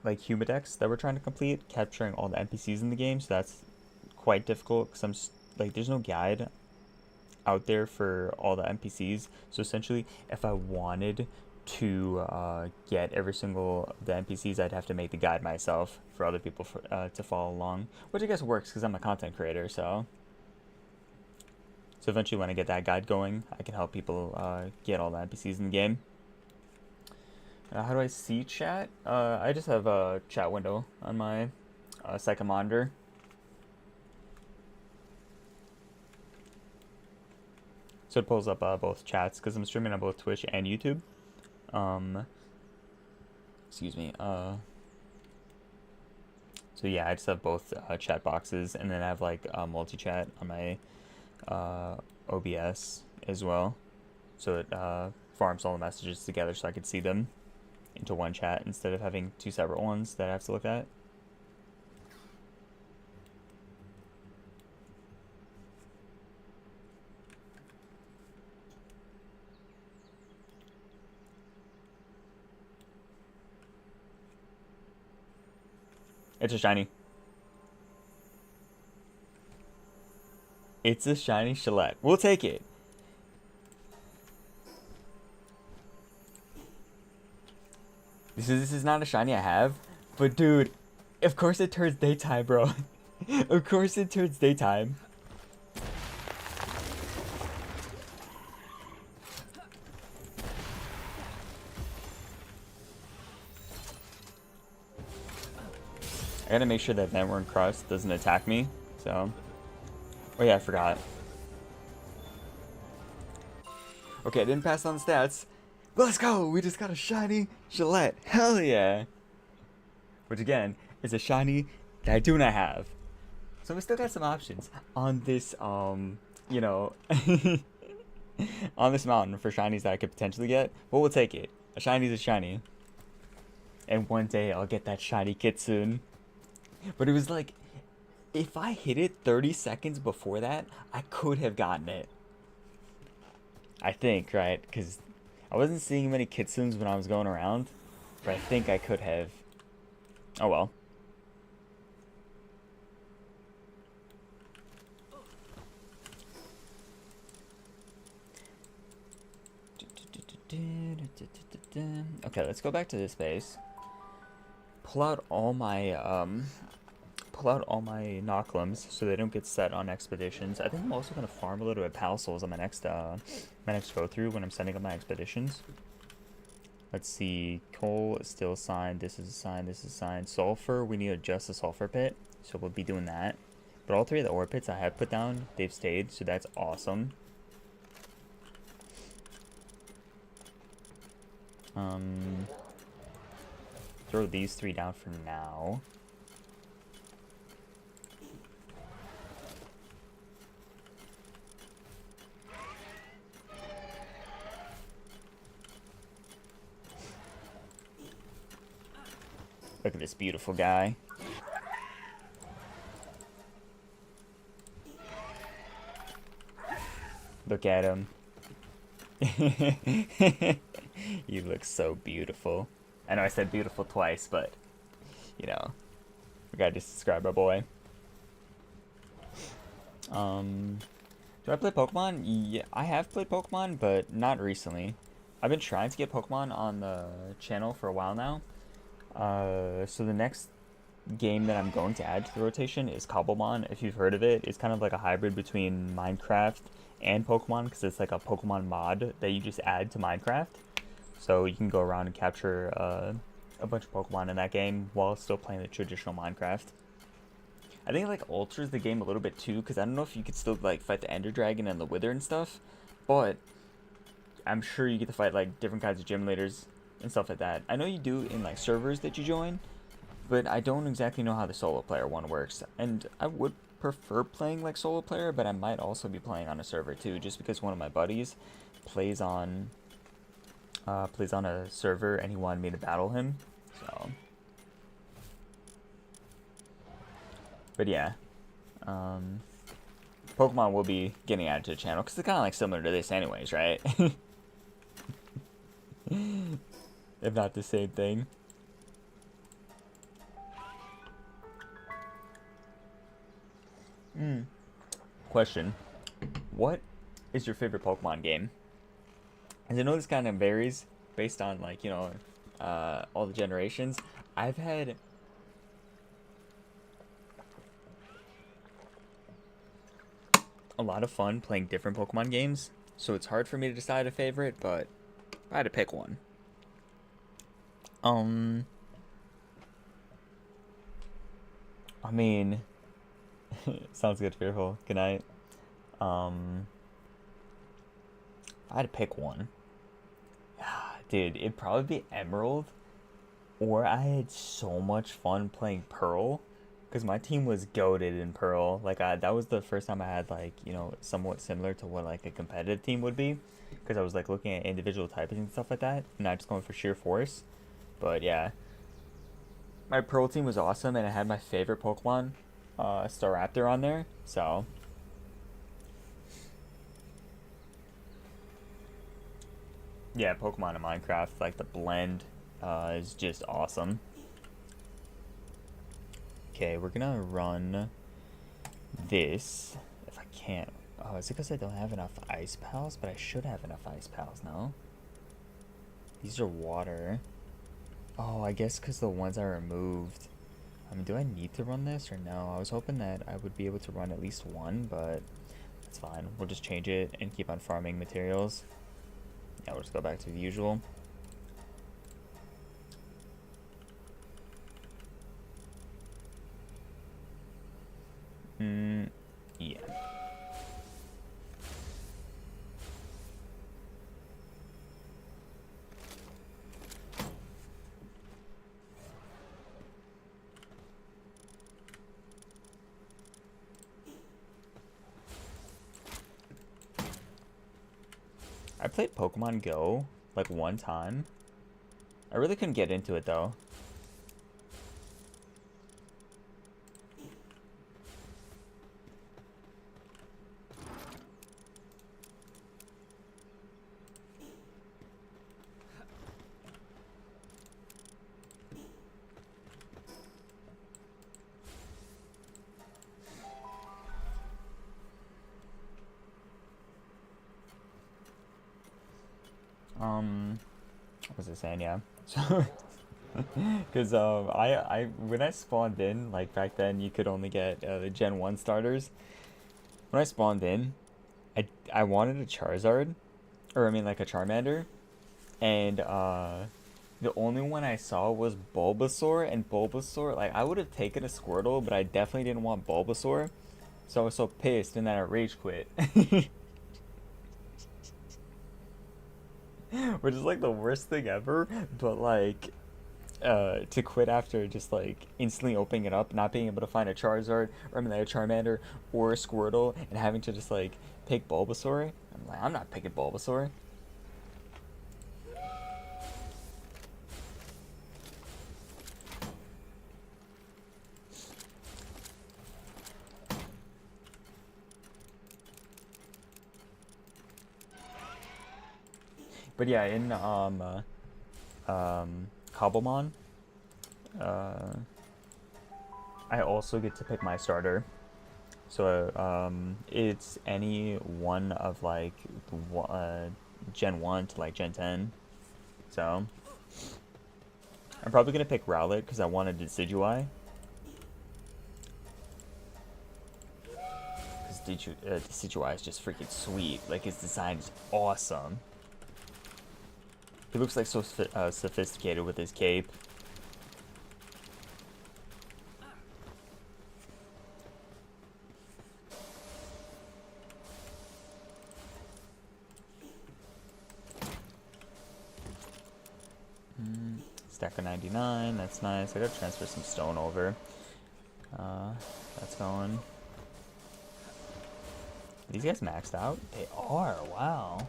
like Humidex that we're trying to complete, capturing all the NPCs in the game, so that's quite difficult because like there's no guide out there for all the NPCs. So essentially, if I wanted to get every single of the NPCs, I'd have to make the guide myself for other people to follow along, which I guess works because I'm a content creator. So eventually, when I get that guide going, I can help people get all the NPCs in the game. How do I see chat? I just have a chat window on my second monitor. So it pulls up both chats because I'm streaming on both Twitch and YouTube. Excuse me. So yeah, I just have both chat boxes, and then I have like multi-chat on my OBS as well. So it farms all the messages together so I could see them into one chat instead of having two separate ones that I have to look at. It's a shiny. It's a shiny Shillette. We'll take it. This is not a shiny I have, but dude, of course it turns daytime, bro. Of course it turns daytime. I gotta make sure that Ventworn Crust doesn't attack me, so... Oh yeah, I forgot. Okay, I didn't pass on the stats. But let's go! We just got a shiny Shillette. Hell yeah! Which again, is a shiny that I do not have. So we still got some options on this, you know, on this mountain for shinies that I could potentially get. But we'll take it. A shiny's a shiny. And one day I'll get that shiny Kitsune. But it was like, if I hit it 30 seconds before that, I could have gotten it. I think, right? Because I wasn't seeing many Kitsunes when I was going around. But I think I could have. Oh well. Okay, let's go back to this base. Pull out all my Noclums so they don't get set on expeditions. I think I'm also gonna farm a little bit Pal Souls on my next go through when I'm sending up my expeditions. Let's see, coal is still assigned. This is assigned. This is assigned. Sulfur, we need to adjust the sulfur pit, so we'll be doing that. But all three of the ore pits I have put down, they've stayed, so that's awesome. Throw these 3 down for now. Look at this beautiful guy. Look at him. You look so beautiful. I know I said beautiful twice, but, you know, we gotta just describe our boy. Do I play Pokemon? Yeah, I have played Pokemon, but not recently. I've been trying to get Pokemon on the channel for a while now. So the next game that I'm going to add to the rotation is Cobblemon. If you've heard of it, it's kind of like a hybrid between Minecraft and Pokemon, because it's like a Pokemon mod that you just add to Minecraft. So you can go around and capture a bunch of Pokemon in that game while still playing the traditional Minecraft. I think it like alters the game a little bit too, because I don't know if you could still like fight the Ender Dragon and the Wither and stuff, but I'm sure you get to fight like different kinds of gym leaders and stuff like that. I know you do in like servers that you join, but I don't exactly know how the solo player one works. And I would prefer playing like solo player, but I might also be playing on a server too, just because one of my buddies plays on a server and he wanted me to battle him. So, but yeah, Pokemon will be getting added to the channel because it's kind of like similar to this, anyways, right? If not the same thing. Question: what is your favorite Pokemon game? As I know this kind of varies based on like, you know, all the generations. I've had a lot of fun playing different Pokemon games, so it's hard for me to decide a favorite, but if I had to pick one. I mean, sounds good, Fearful. Good night. If I had to pick one, dude, it'd probably be Emerald, or I had so much fun playing Pearl, because my team was goated in Pearl. Like, that was the first time I had, like, you know, somewhat similar to what, like, a competitive team would be, because I was, like, looking at individual typings and stuff like that, and not just going for sheer force. But, yeah, my Pearl team was awesome, and I had my favorite Pokemon, Staraptor, on there, so yeah, Pokemon and Minecraft, like, the blend is just awesome. Okay, we're gonna run this. If I can't. Oh, is it because I don't have enough ice pals? But I should have enough ice pals now. These are water. Oh, I guess because the ones I removed. I mean, do I need to run this or no? I was hoping that I would be able to run at least one, but it's fine. We'll just change it and keep on farming materials. Yeah, we'll just go back to the usual. Yeah. I played Pokemon Go like one time. I really couldn't get into it though. What was I saying? Yeah. So, because I when I spawned in, like back then, you could only get the Gen 1 starters. When I spawned in, I wanted a Charizard, or I mean like a Charmander, and the only one I saw was Bulbasaur, and Bulbasaur, like, I would have taken a Squirtle, but I definitely didn't want Bulbasaur, so I was so pissed, and then I rage quit. which is like the worst thing ever. But like, to quit after just like instantly opening it up, not being able to find a Charizard or I mean, like a Charmander or a Squirtle, and having to just like pick Bulbasaur. I'm like, I'm not picking Bulbasaur. But yeah, in Cobblemon, uh, I also get to pick my starter. So it's any one of like Gen 1 to like Gen 10. So I'm probably gonna pick Rowlet because I wanted Decidueye. Because Decidueye is just freaking sweet. Like his design is awesome. He looks like so sophisticated with his cape. Stack of 99, that's nice. I gotta transfer some stone over. That's going. Are these guys maxed out? They are, wow.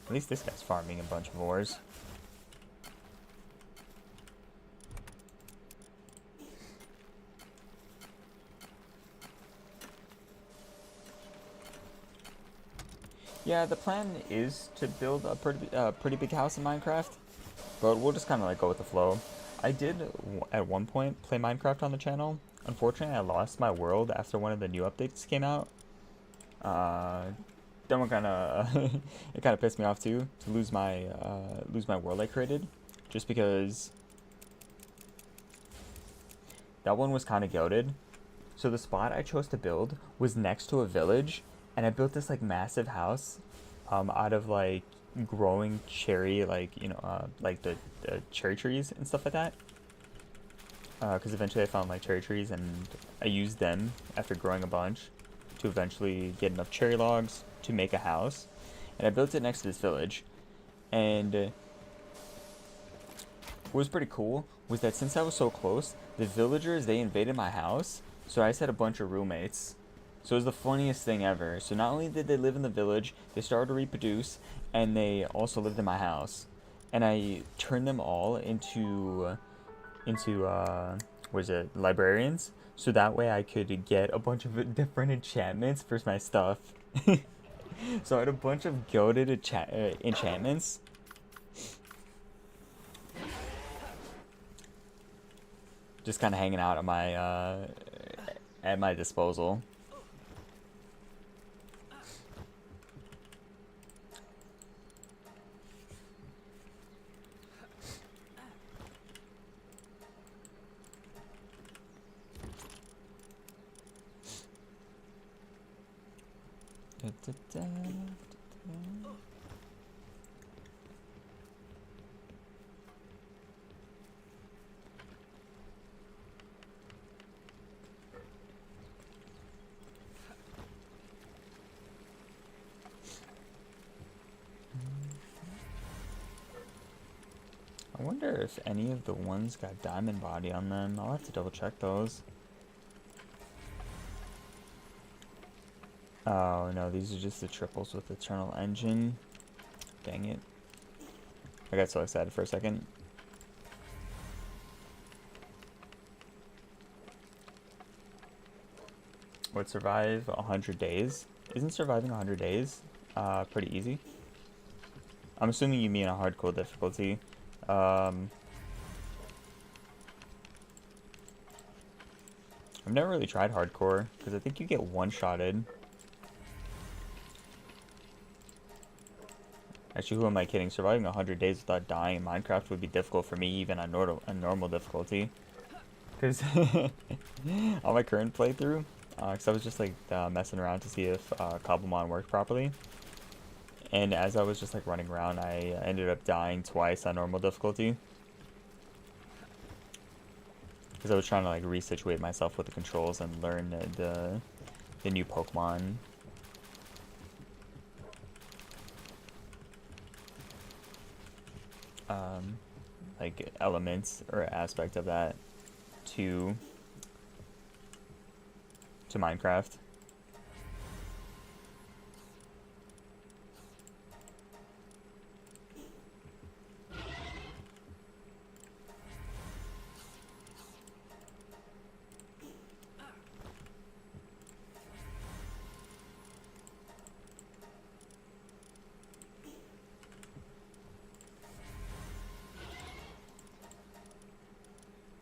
At least this guy's farming a bunch of ores. Yeah, the plan is to build a pretty big house in Minecraft, but we'll just kind of like go with the flow. I did at one point play Minecraft on the channel. Unfortunately, I lost my world after one of the new updates came out. Then one kind of it kind of pissed me off too to lose my world I created, just because that one was kind of goated. So the spot I chose to build was next to a village, and I built this like massive house out of like growing cherry, like like the cherry trees and stuff like that. Because eventually I found like cherry trees, and I used them after growing a bunch to eventually get enough cherry logs to make a house. And I built it next to this village, and what was pretty cool was that since I was so close, the villagers, they invaded my house, so I just had a bunch of roommates. So it was the funniest thing ever. So not only did they live in the village, they started to reproduce, and they also lived in my house. And I turned them all into librarians, so that way I could get a bunch of different enchantments for my stuff. So I had a bunch of goated enchantments. Just kind of hanging out at my disposal. I wonder if any of the ones got diamond body on them. I'll have to double check those. Oh no, these are just the triples with Eternal Engine. Dang it. I got so excited for a second. Would survive 100 days? Isn't surviving 100 days pretty easy? I'm assuming you mean a hardcore difficulty. I've never really tried hardcore, because I think you get one-shotted. Actually, who am I kidding? Surviving 100 days without dying in Minecraft would be difficult for me, even on normal difficulty. Because on my current playthrough, because I was just like messing around to see if Cobblemon worked properly. And as I was just like running around, I ended up dying twice on normal difficulty. Because I was trying to like resituate myself with the controls and learn the new Pokemon. like elements or aspect of that to Minecraft.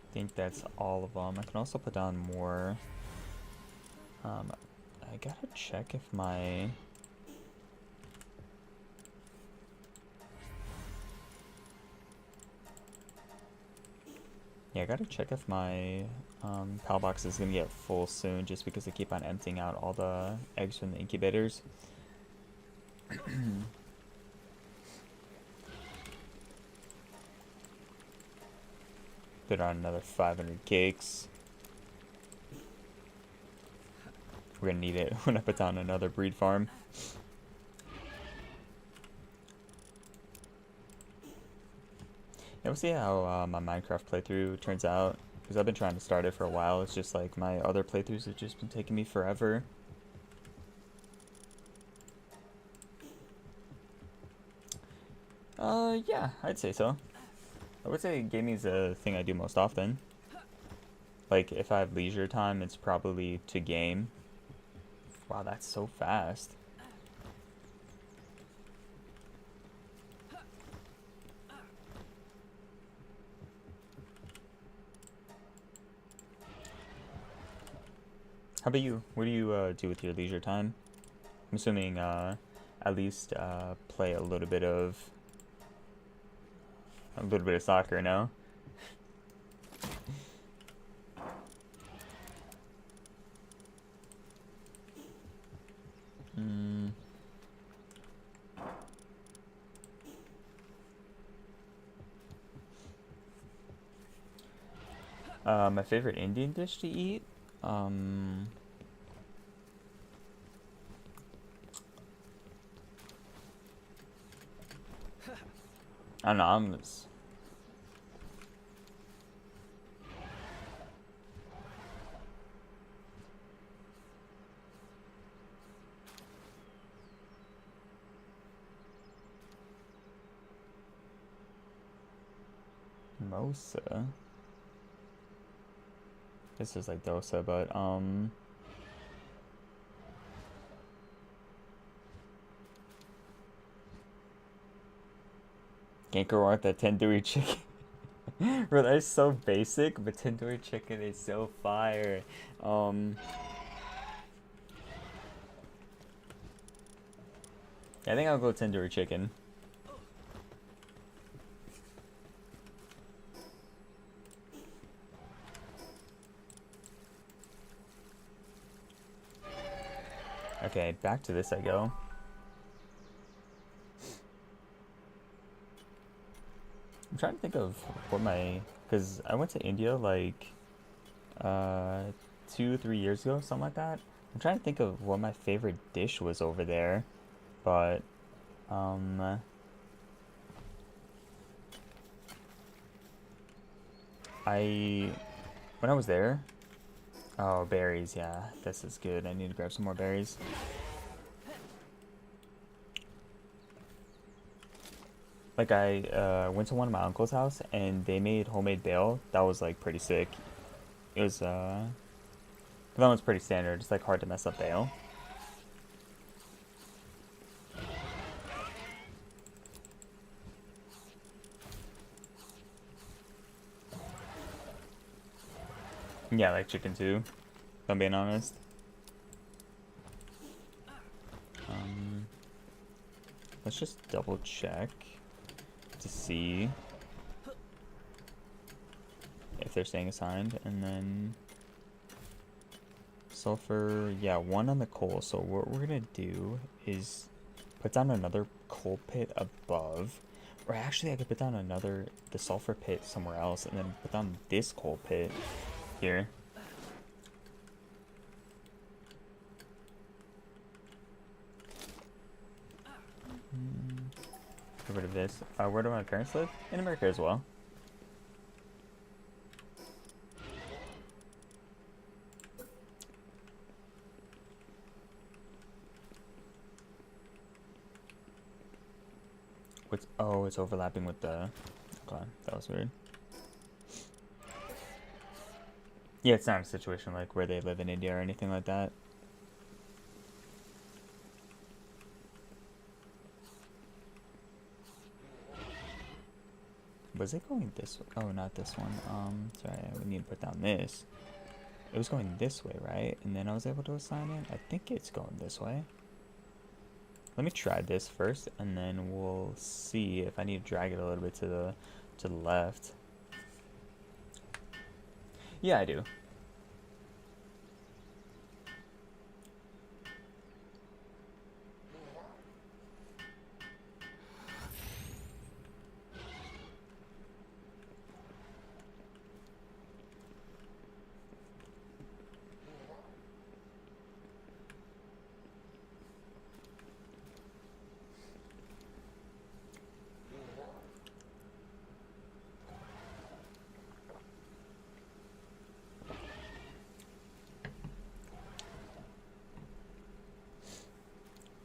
I think that's all of them. I can also put down more. I gotta check if my... Yeah, I gotta check if my PAL box is gonna get full soon, just because they keep on emptying out all the eggs from the incubators. Put on another 500 cakes. We're gonna need it when I put down another breed farm. Yeah, we'll see how my Minecraft playthrough turns out, because I've been trying to start it for a while. It's just like my other playthroughs have just been taking me forever. Yeah, I'd say so. I would say gaming is the thing I do most often. Like, if I have leisure time, it's probably to game. Wow, that's so fast. How about you? What do you do with your leisure time? I'm assuming at least play a little bit of soccer, no? My favorite Indian dish to eat? I don't know, I'm just... Mimosa? This is like dosa, but can't go wrong with that tandoori chicken. Bro, that is so basic, but tandoori chicken is so fire. I think I'll go tandoori chicken. Okay, back to this I go. I'm trying to think of what my... Because I went to India like 2-3 years ago, something like that. I'm trying to think of what my favorite dish was over there. But when I was there... Oh, berries, yeah. This is good. I need to grab some more berries. Like, I went to one of my uncle's house, and they made homemade bale. That was, like, pretty sick. It was, that one's pretty standard. It's, like, hard to mess up bale. Yeah, I like chicken, too, if I'm being honest. Let's just double check to see if they're staying assigned, and then sulfur, yeah, 1 on the coal. So what we're gonna do is put down another coal pit above, or actually I could put down the sulfur pit somewhere else, and then put down this coal pit here. Get rid of this. Where do my parents live? In America as well. What's, oh, it's overlapping with the... Okay, that was weird. Yeah, it's not a situation like where they live in India or anything like that. Was it going this way? Oh, not this one. Sorry, we need to put down this. It was going this way, right? And then I was able to assign it. I think it's going this way. Let me try this first, and then we'll see if I need to drag it a little bit to the left. Yeah, I do.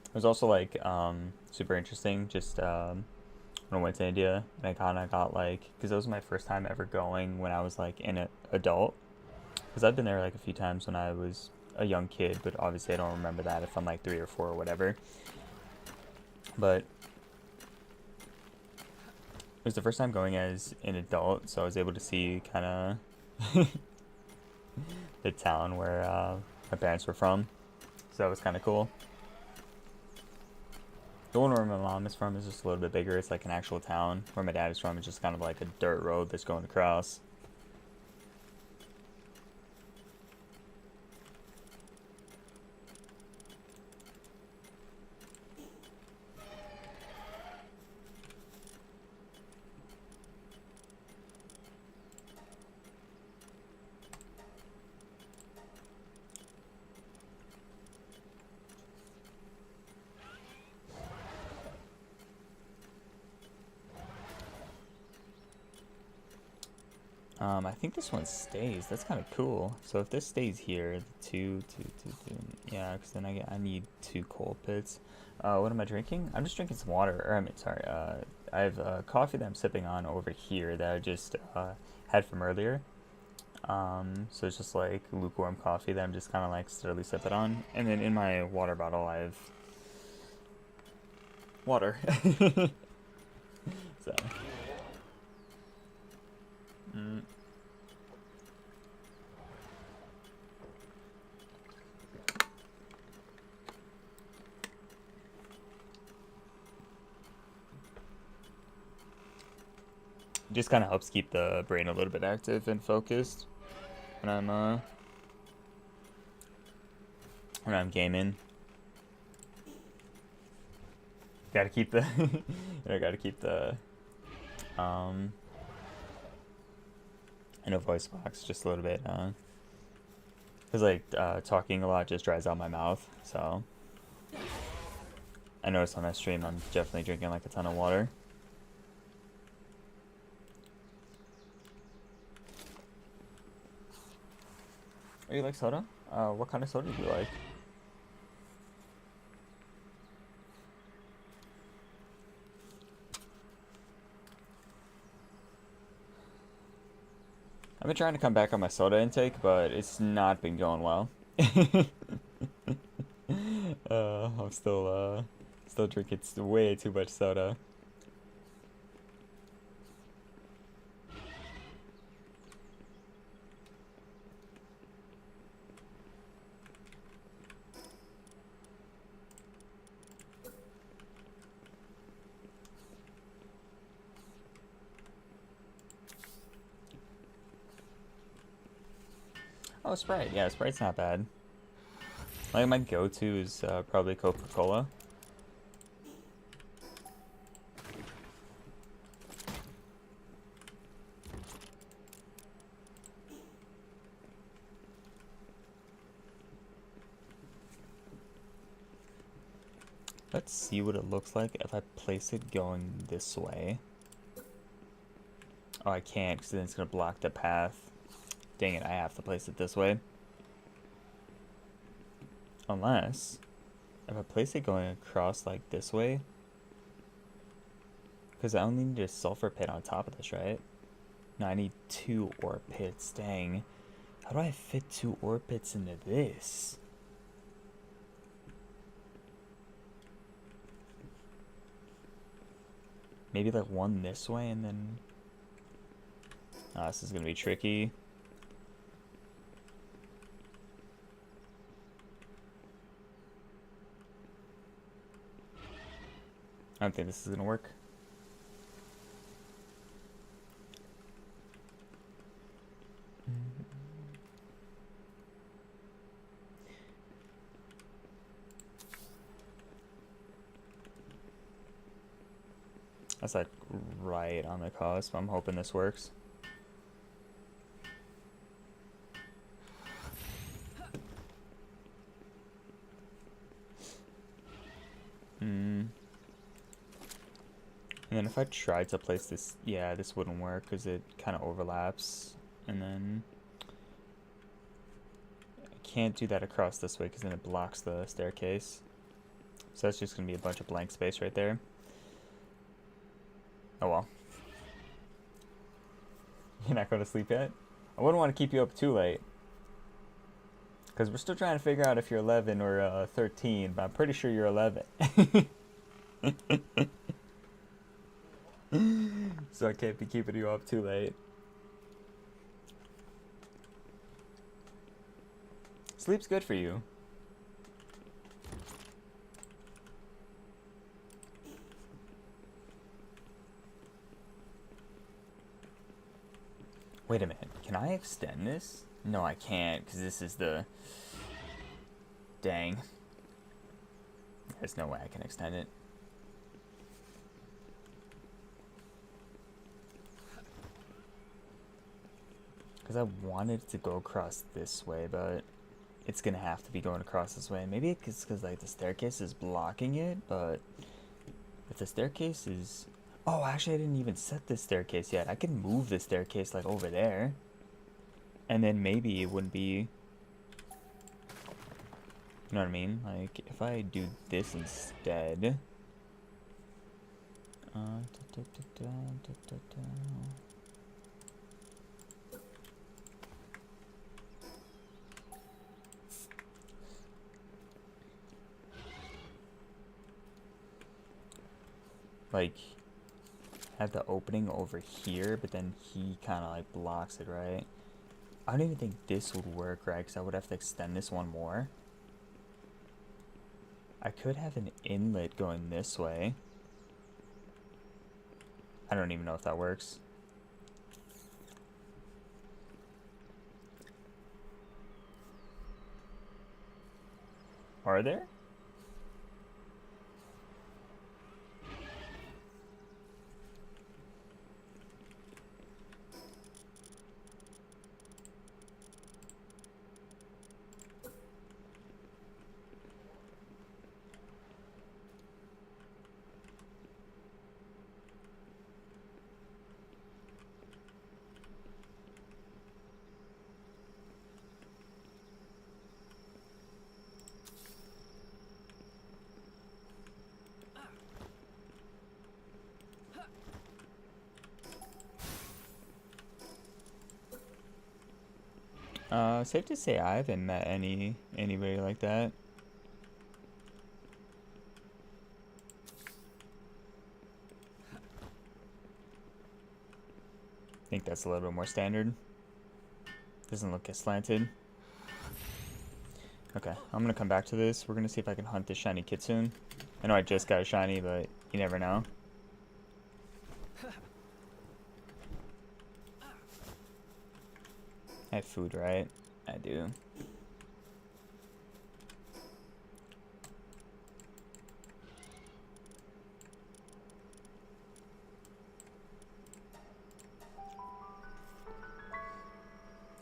It was also like super interesting. Just when I went to India, and I kind of got like, because it was my first time ever going when I was like an adult. Because I've been there like a few times when I was a young kid, but obviously I don't remember that if I'm like 3 or 4 or whatever. But it was the first time going as an adult, so I was able to see kind of the town where my parents were from. So that was kind of cool. The one where my mom is from is just a little bit bigger. It's like an actual town. Where my dad is from, it's just kind of like a dirt road that's going across. I think this one stays. That's kind of cool. So if this stays here, the two, yeah, because then I need 2 coal pits. What am I drinking? I'm just drinking some water. Or I mean, sorry. I have coffee that I'm sipping on over here that I just had from earlier. So it's just like lukewarm coffee that I'm just kind of like steadily sipping on. And then in my water bottle, I have water. So. Just kind of helps keep the brain a little bit active and focused when I'm gaming. Gotta keep the gotta keep the in a voice box just a little bit, because like talking a lot just dries out my mouth. So I noticed on that stream I'm definitely drinking like a ton of water. Oh, you like soda? What kind of soda do you like? I've been trying to come back on my soda intake, but it's not been going well. I'm still drinking way too much soda. Oh, Sprite. Yeah, Sprite's not bad. Like my go-to is probably Coca-Cola. Let's see what it looks like if I place it going this way. Oh, I can't because then it's going to block the path. Dang it, I have to place it this way. Unless, if I place it going across like this way, because I only need a sulfur pit on top of this, right? No, I need 2 ore pits, dang. How do I fit 2 ore pits into this? Maybe like one this way and then... Oh, this is going to be tricky. I don't think this is going to work. That's like right on the cusp. I'm hoping this works. And then if I tried to place this, yeah, this wouldn't work because it kind of overlaps. And then I can't do that across this way because then it blocks the staircase. So that's just going to be a bunch of blank space right there. Oh well. You're not going to sleep yet? I wouldn't want to keep you up too late. Because we're still trying to figure out if you're 11 or 13, but I'm pretty sure you're 11. So I can't be keeping you up too late. Sleep's good for you. Wait a minute, can I extend this? No, I can't, because this is the... Dang. There's no way I can extend it. Because I wanted it to go across this way, but it's going to have to be going across this way. Maybe it's because like the staircase is blocking it, but if the staircase is... Oh, actually I didn't even set this staircase yet. I can move the staircase like over there. And then maybe it wouldn't be... You know what I mean? Like, if I do this instead... like, have the opening over here, but then he kind of like blocks it, right? I don't even think this would work, right? Because I would have to extend this one more. I could have an inlet going this way. I don't even know if that works. Are there? Safe to say I haven't met anybody like that. I think that's a little bit more standard. Doesn't look as slanted. Okay, I'm gonna come back to this. We're gonna see if I can hunt this shiny kitsune. I know I just got a shiny, but you never know. I have food, right? I do.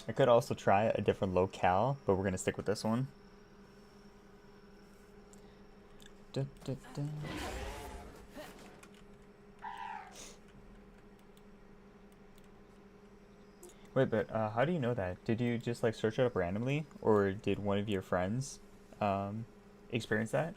I could also try a different locale, but we're gonna stick with this one. Wait, but how do you know that? Did you just like search it up randomly, or did one of your friends um, experience that?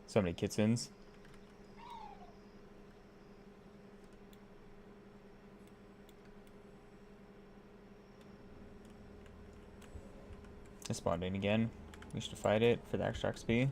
So many kittens. It spawned in again. We should fight it for the extra XP.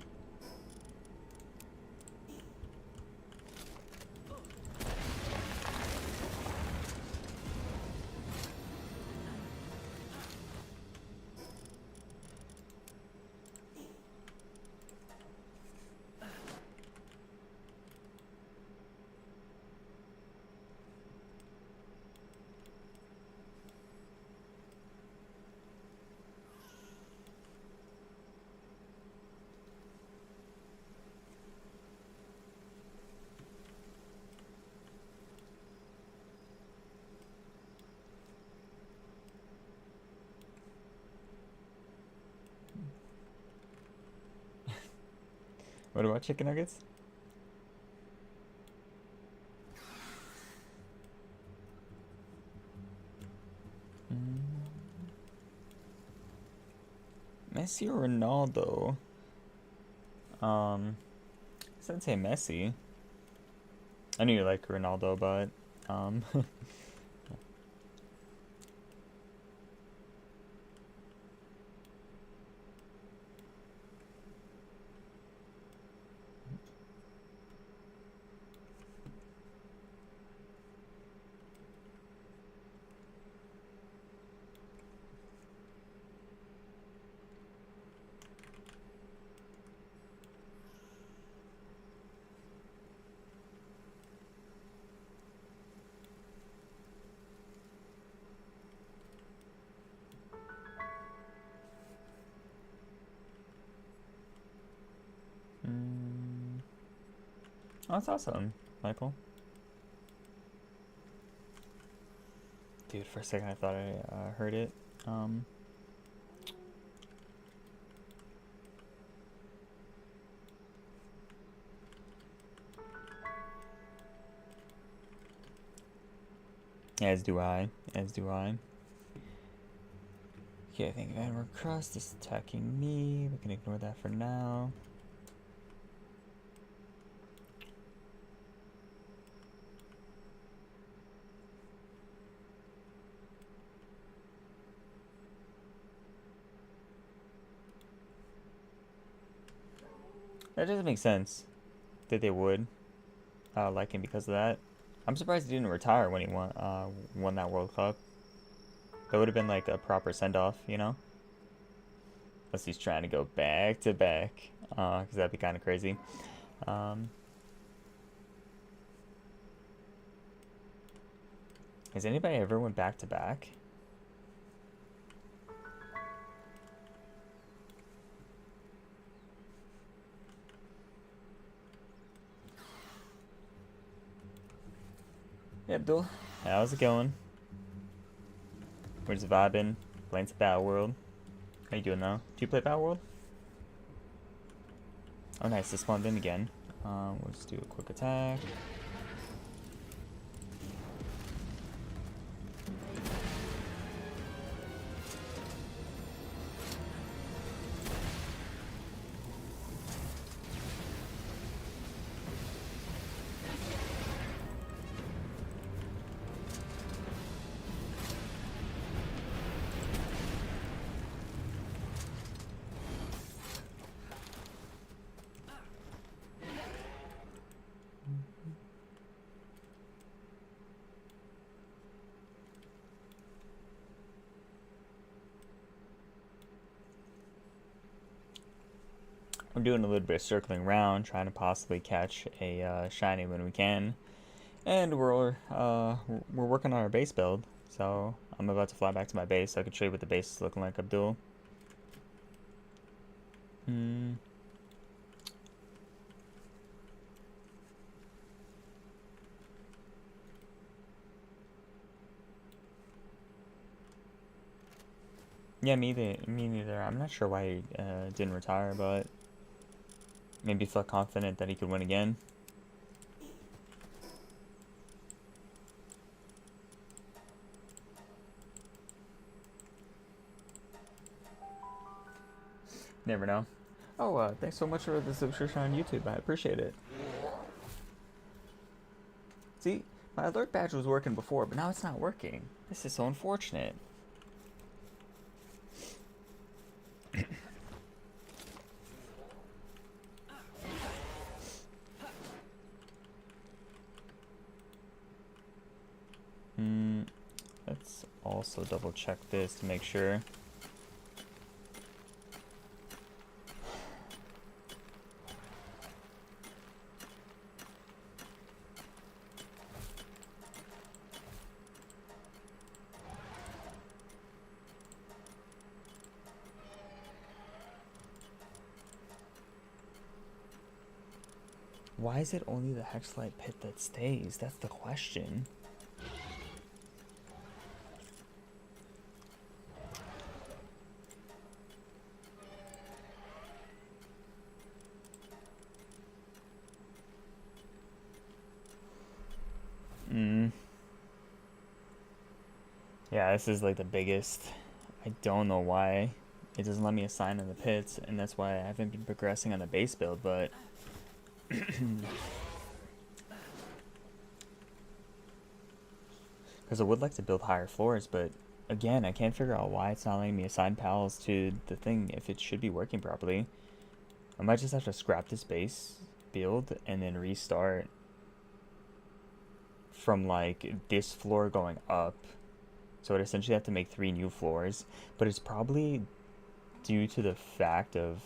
What about chicken nuggets? Messi or Ronaldo? I'd say Messi. I knew you liked Ronaldo, but oh, that's awesome, Michael. Dude, for a second I thought I heard it. As do I. As do I. Okay, I think Vanward Crust is attacking me. We can ignore that for now. That doesn't make sense that they would like him because of that. I'm surprised he didn't retire when he won that World Cup. That would have been like a proper send-off, you know? Unless he's trying to go back to back, because that'd be kind of crazy. Has anybody ever went back to back? Hey Abdul, how's it going? We're just vibing, playing some Palworld. How you doing now? Do you play Palworld? Oh nice, it spawned in again. We'll just do a quick attack. we're doing a little bit of circling around, trying to possibly catch a shiny when we can. And we're working on our base build, so I'm about to fly back to my base so I can show you what the base is looking like, Abdul. Yeah, me neither. I'm not sure why he didn't retire, but maybe he felt confident that he could win again. Never know. Oh, thanks so much for the subscription on YouTube. I appreciate it. See, my alert badge was working before, but now it's not working. This is so unfortunate. Let's also double check this to make sure. Why is it only the Hexlight pit that stays? That's the question. Yeah, this is like the biggest. I don't know why it doesn't let me assign in the pits, and that's why I haven't been progressing on the base build, but because I would like to build higher floors, but again, I can't figure out why it's not letting me assign pals to the thing if it should be working properly. I might just have to scrap this base build and then restart from like this floor going up. So I'd essentially have to make 3 new floors, but it's probably due to the fact of,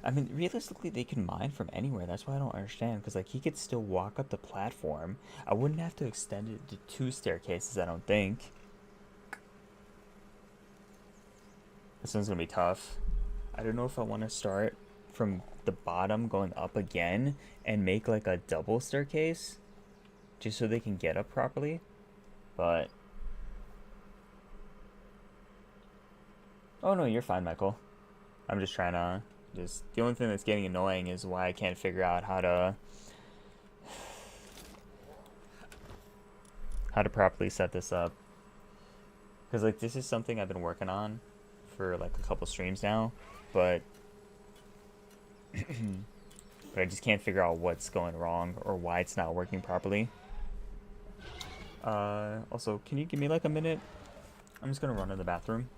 I mean, realistically, they can mine from anywhere. That's why I don't understand, because like he could still walk up the platform. I wouldn't have to extend it to 2 staircases, I don't think. This one's gonna be tough. I don't know if I want to start from the bottom going up again and make like a double staircase just so they can get up properly, but oh no, you're fine, Michael. I'm just trying to the only thing that's getting annoying is why I can't figure out how to properly set this up, because like this is something I've been working on for like a couple streams now, but but I just can't figure out what's going wrong or why it's not working properly. Also, can you give me like a minute? I'm just gonna run to the bathroom.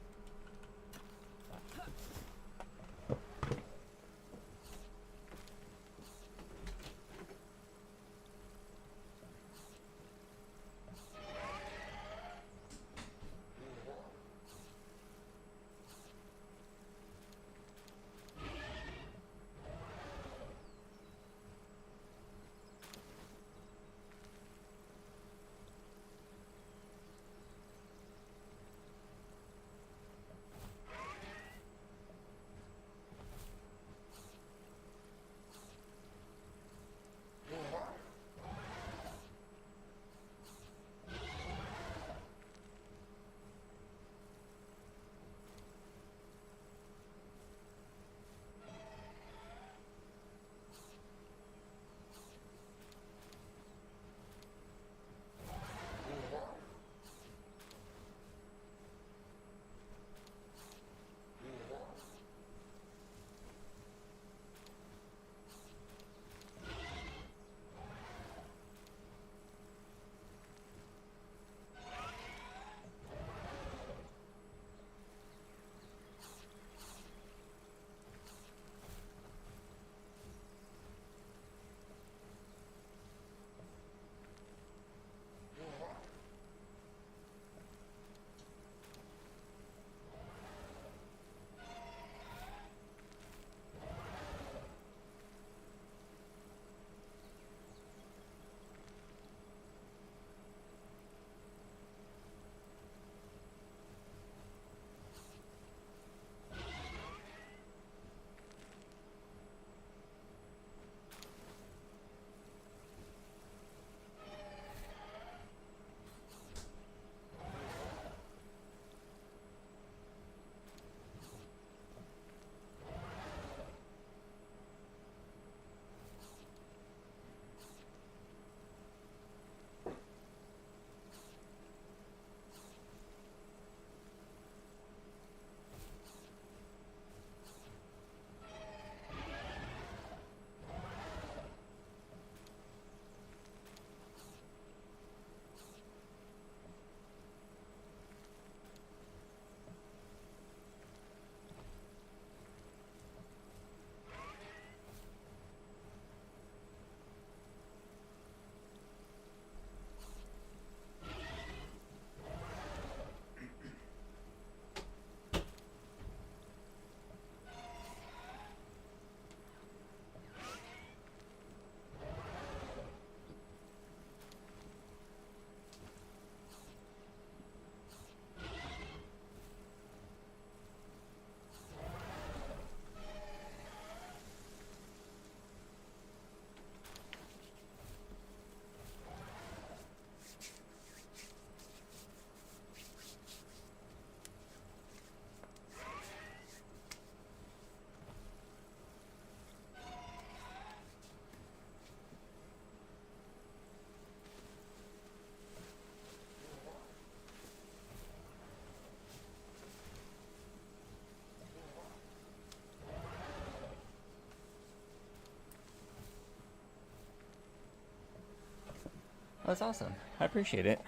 That's awesome. I appreciate it.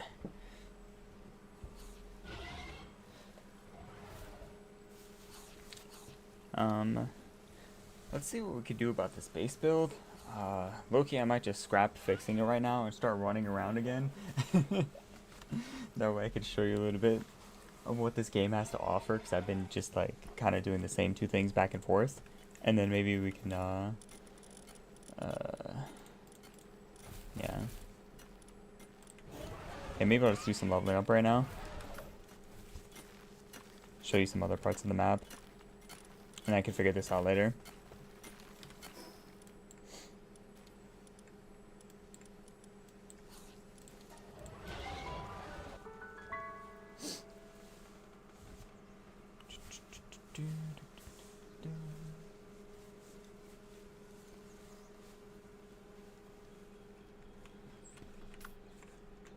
Let's see what we could do about this base build. Loki, I might just scrap fixing it right now and start running around again. That way I could show you a little bit of what this game has to offer, because I've been just like kind of doing the same two things back and forth. And then maybe we can, yeah. Okay, maybe I'll just do some leveling up right now. Show you some other parts of the map. And I can figure this out later.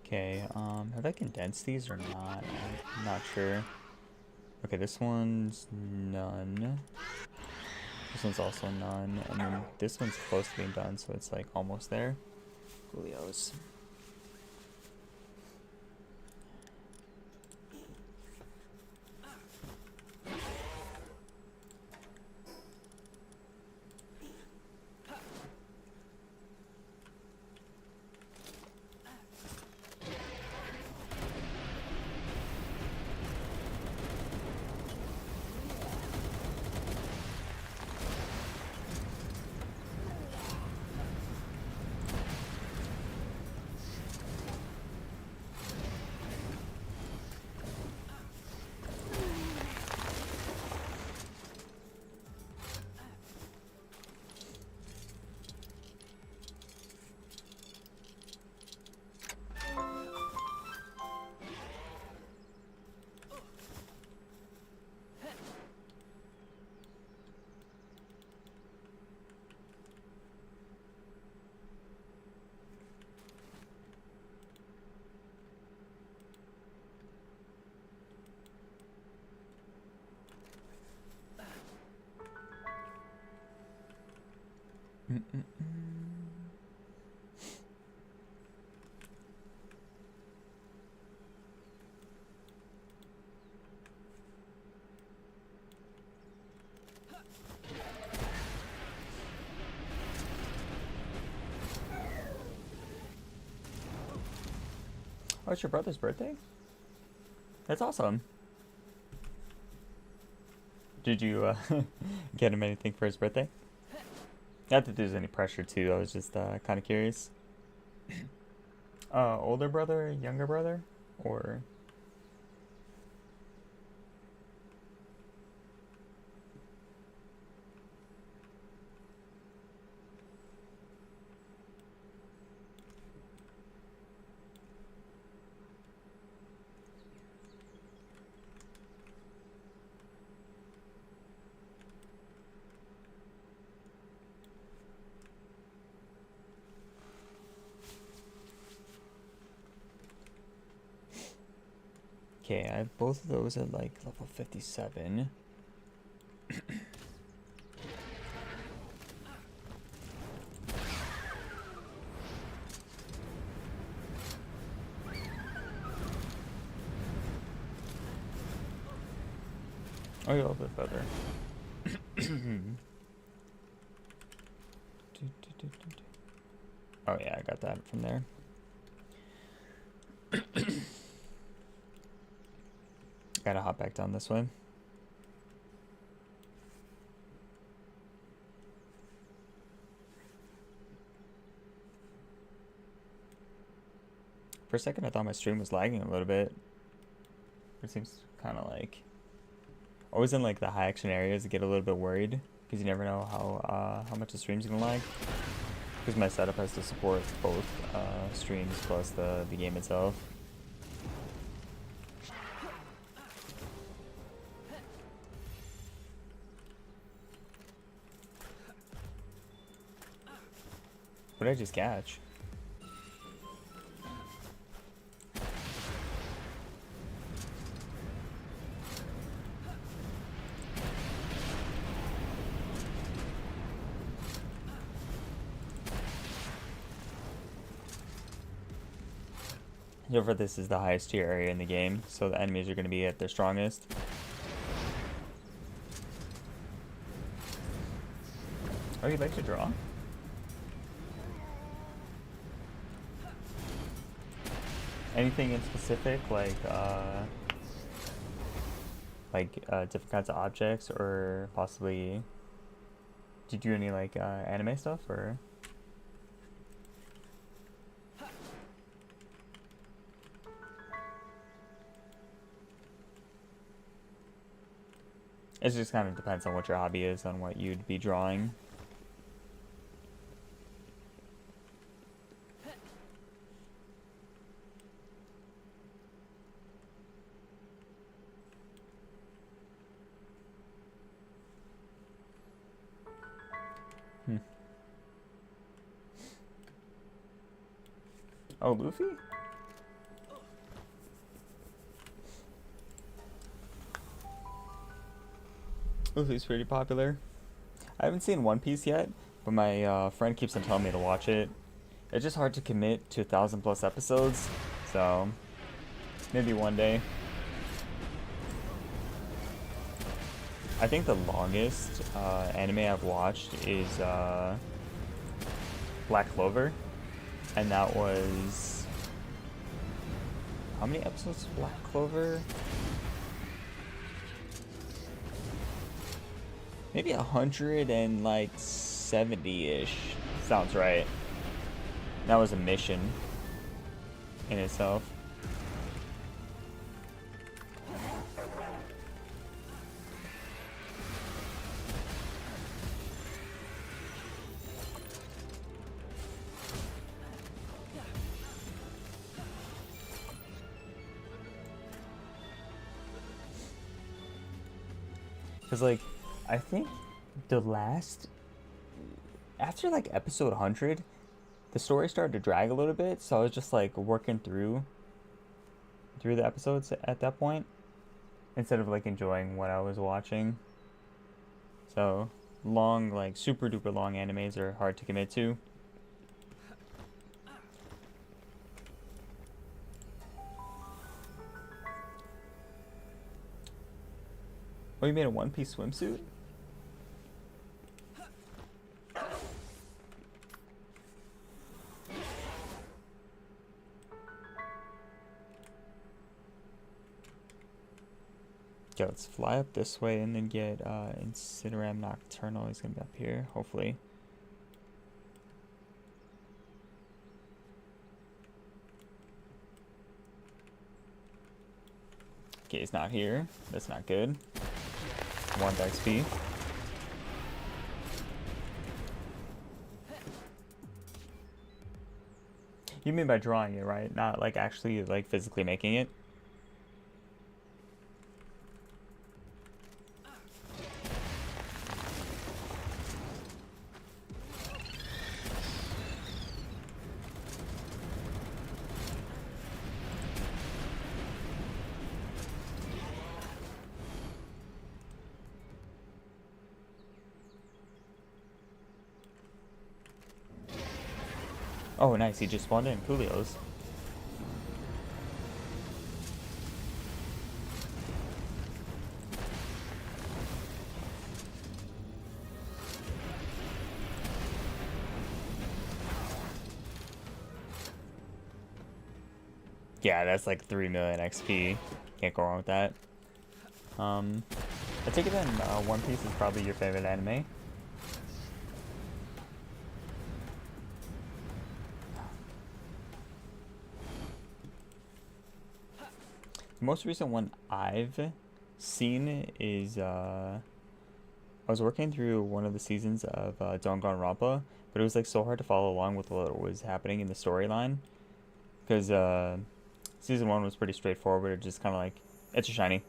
Okay, have I condensed these or not? I'm not sure. Okay, this one's none. This one's also none. And then this one's close to being done, so it's like almost there. Julio's. Oh, it's your brother's birthday? That's awesome. Did you get him anything for his birthday? Not that there's any pressure too, I was just kind of curious. Older brother, younger brother? Or... Okay, I have both of those at like level 57. Oh, you're a little bit better. Oh yeah, I got that from there. Gotta hop back down this way. For a second I thought my stream was lagging a little bit. It seems kind of like... Always in like the high action areas I get a little bit worried, because you never know how much the stream's gonna lag. Because my setup has to support both streams plus the game itself. What did I just catch? However, this is the highest tier area in the game, so the enemies are going to be at their strongest. Oh, you'd like to draw? Anything in specific, like different kinds of objects, or possibly do you do any like anime stuff, or? It just kind of depends on what your hobby is, on what you'd be drawing. Oh, Luffy? Luffy's pretty popular. I haven't seen One Piece yet, but my friend keeps on telling me to watch it. It's just hard to commit to 1,000+ episodes, so maybe one day. I think the longest anime I've watched is Black Clover, and that was... How many episodes of Black Clover? Maybe 170-ish. Sounds right. That was a mission in itself. Because, like, I think the last... After, like, episode 100, the story started to drag a little bit, so I was just, like, working through the episodes at that point, instead of, like, enjoying what I was watching. So, long, like, super duper long animes are hard to commit to. Oh, you made a One Piece swimsuit? Okay, let's fly up this way and then get Incineram Nocturnal. He's gonna be up here, hopefully. Okay, he's not here. That's not good. 1 XP. You mean by drawing it, right? Not like actually like physically making it? Oh, nice. He just spawned in Coolio's. Yeah, that's like 3 million XP. Can't go wrong with that. I take it then One Piece is probably your favorite anime. The most recent one I've seen is I was working through one of the seasons of Danganronpa, but it was like so hard to follow along with what was happening in the storyline, because season 1 was pretty straightforward. It just kind of like, it's a shiny.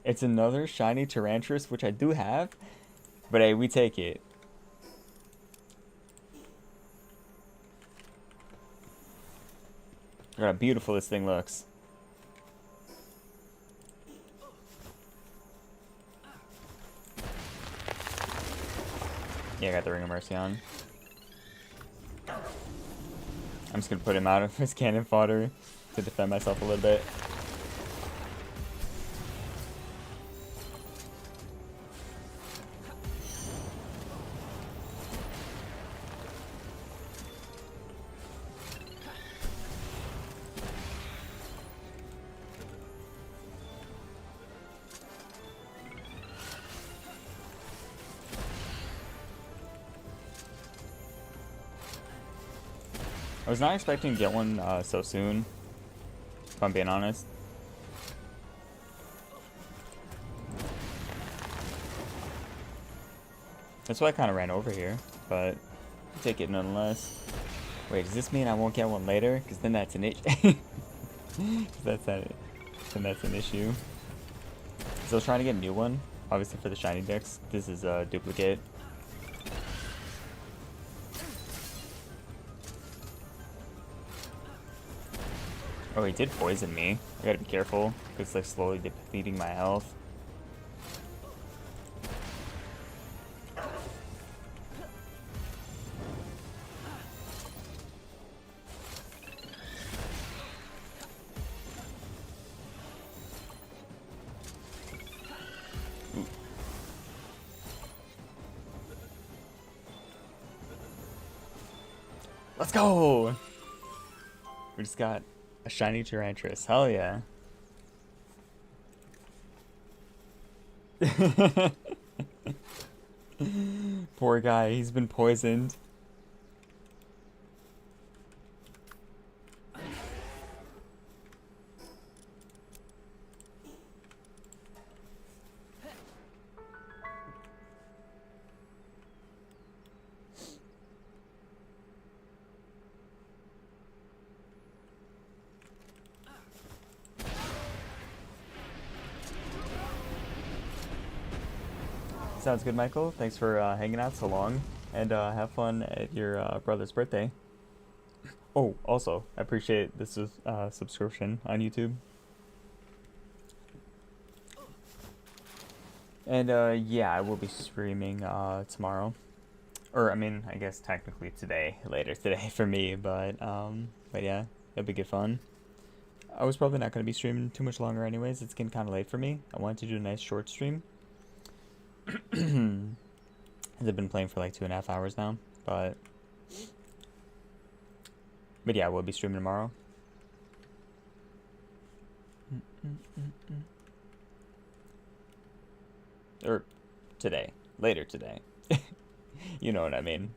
It's another shiny Tyrantrum, which I do have, but hey, we take it. Look how beautiful this thing looks. Yeah, I got the Ring of Mercy on. I'm just gonna put him out of his cannon fodder to defend myself a little bit. I was not expecting to get one so soon, if I'm being honest. That's why I kind of ran over here, but I'll take it nonetheless. Wait, does this mean I won't get one later? Because then that's an issue. then that's an issue. So I was trying to get a new one, obviously for the shiny decks. This is a duplicate. Oh, he did poison me. I gotta be careful, because it's like slowly depleting my health. Ooh. Let's go! We just got a shiny Tyrantris. Hell yeah. Poor guy, he's been poisoned. Sounds good, Michael. Thanks for hanging out so long, and have fun at your brother's birthday. Oh, also, I appreciate this subscription on YouTube. And yeah, I will be streaming tomorrow, or I mean, I guess technically today, later today for me, but yeah, it'll be good fun. I was probably not going to be streaming too much longer anyways. It's getting kind of late for me. I wanted to do a nice short stream. I've been playing for like 2.5 hours now, but yeah, we'll be streaming tomorrow. Or today, later today. You know what I mean.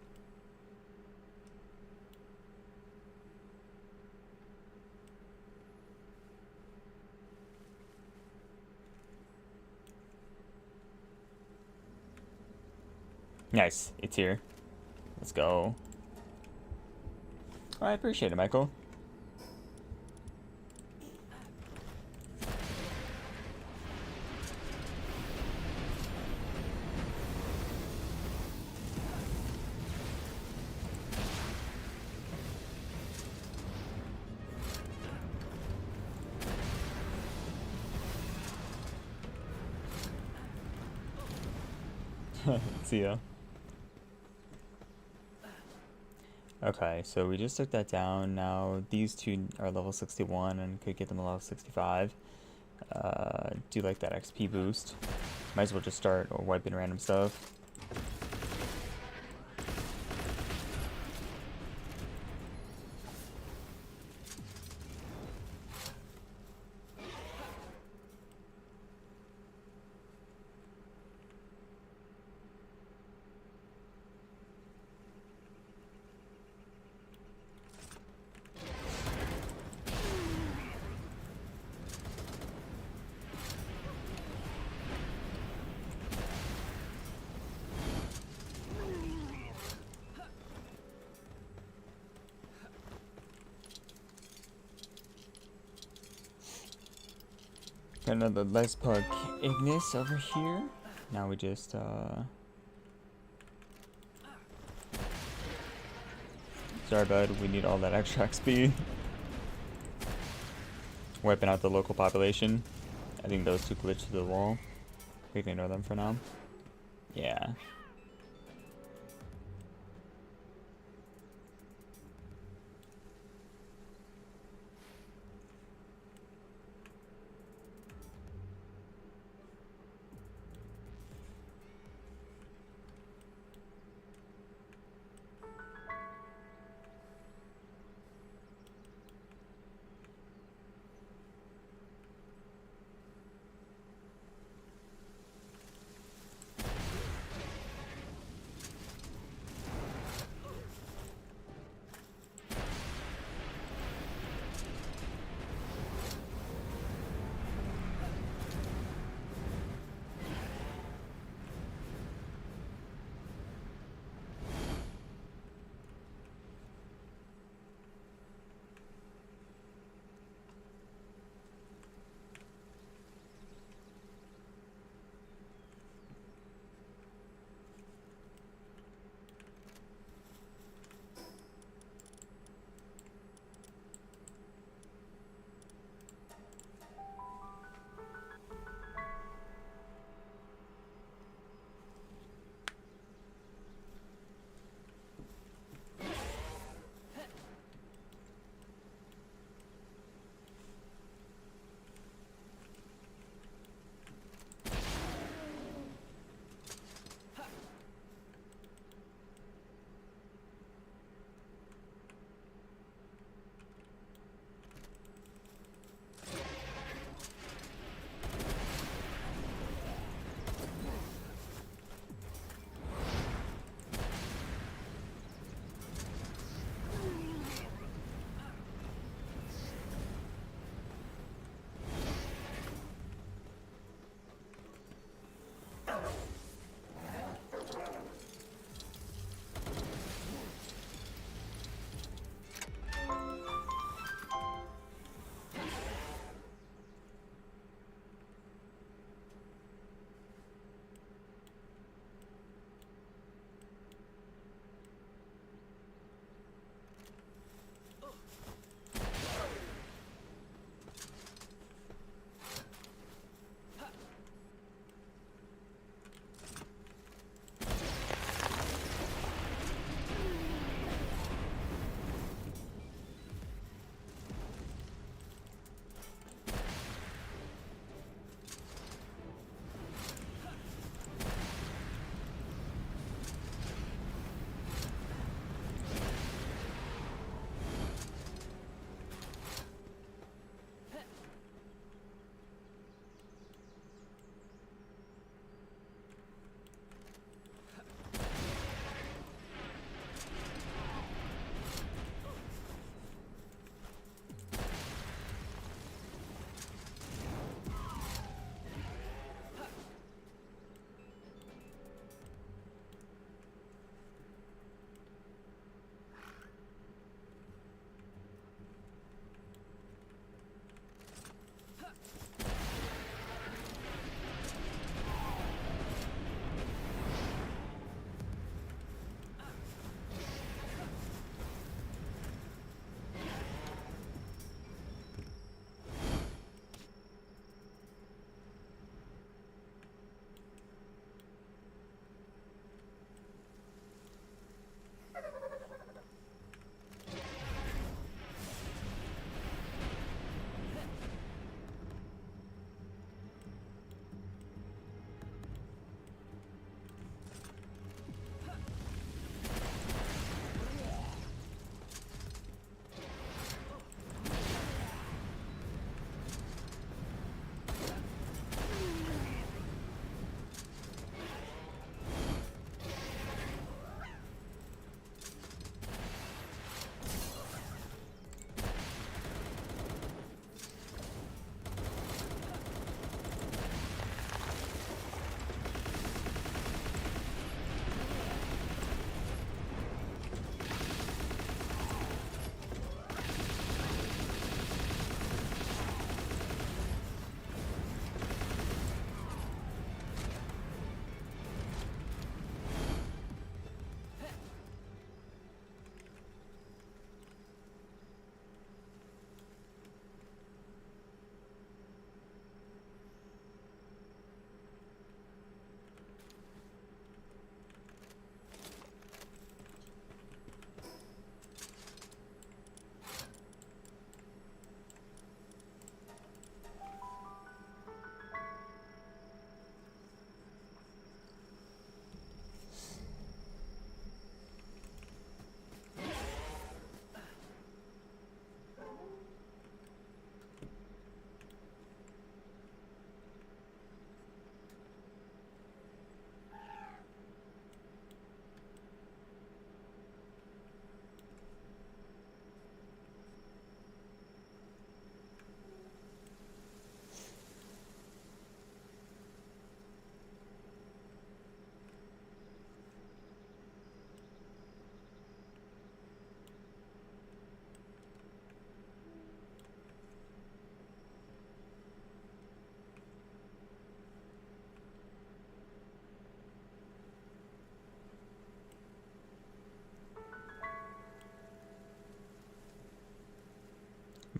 Nice, it's here. Let's go. Oh, I appreciate it, Michael. See ya. Okay, so we just took that down. Now these two are level 61 and could get them a level 65. Do like that XP boost. Might as well just start wiping random stuff. Got another Lespark Ignis over here. Now we just sorry bud, we need all that extra XP. Wiping out the local population. I think those two glitched to the wall. We can ignore them for now. Yeah.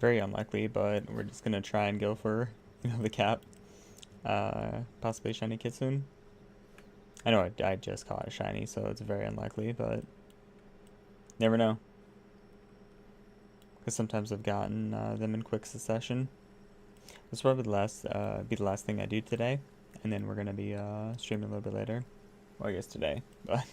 Very unlikely, but we're just gonna try and go for, the cap. Possibly shiny Kitsune. I know I just caught a shiny, so it's very unlikely, but never know. Because sometimes I've gotten them in quick succession. This will probably be the last thing I do today, and then we're gonna be streaming a little bit later. Well, I guess today, but.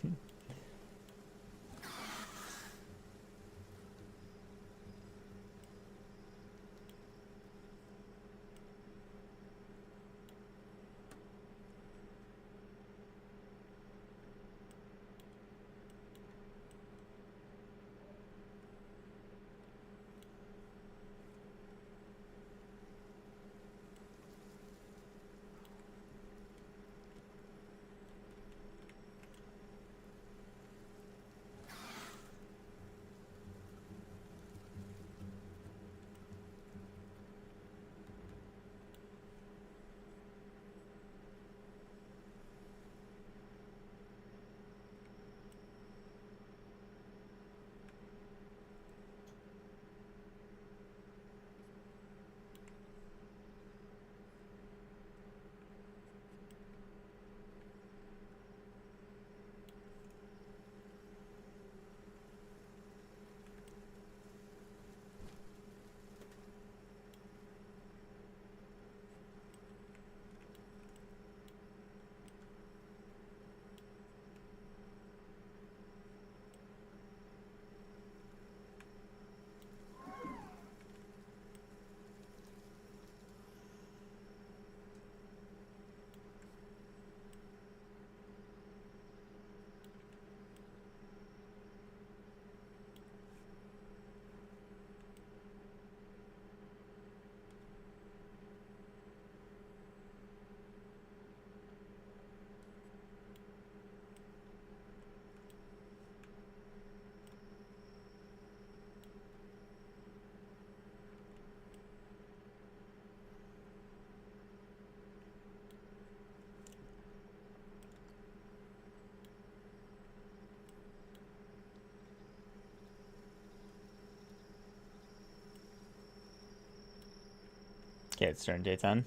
Okay, it's starting daytime.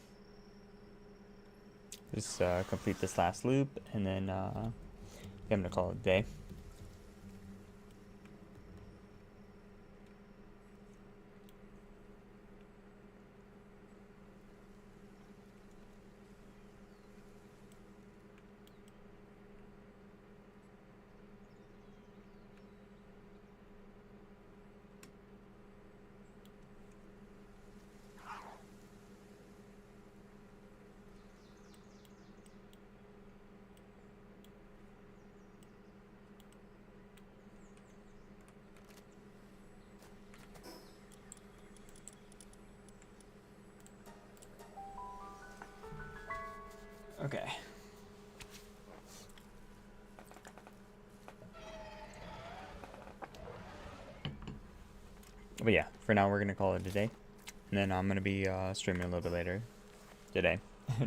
Just complete this last loop, and then I'm gonna call it a day. Okay. But yeah, for now we're gonna call it a day, and then I'm gonna be streaming a little bit later today,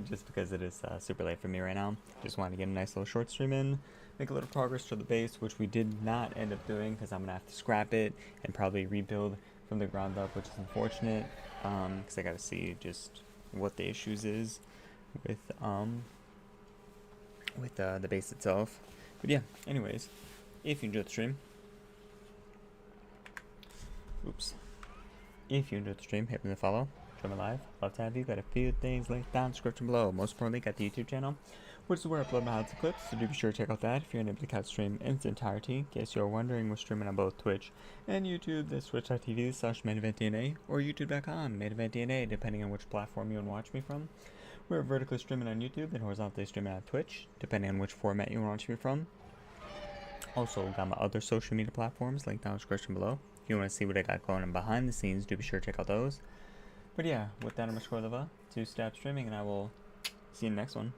just because it is super late for me right now. Just wanted to get a nice little short stream in, make a little progress to the base, which we did not end up doing because I'm gonna have to scrap it and probably rebuild from the ground up, which is unfortunate, because I gotta see just what the issues is with the base itself. But yeah, anyways, if you enjoyed the stream, if you enjoyed the stream, hit me the follow, join me live, love to have you. Got a few things linked down in the description below. Most importantly, got the YouTube channel, which is where I upload my highlights and clips, so do be sure to check out that if you're unable to catch the stream in its entirety. In case you're wondering, we're streaming on both Twitch and YouTube. That's twitch.tv/maineventdna or youtube.com/maineventdna, depending on which platform you want to watch me from. We're vertically streaming on YouTube and horizontally streaming on Twitch, depending on which format you want to watch me from. Also, got my other social media platforms linked down in the description below. If you want to see what I got going on behind the scenes, do be sure to check out those. But yeah, with that, I'm going to score the 2-step streaming, and I will see you in the next one.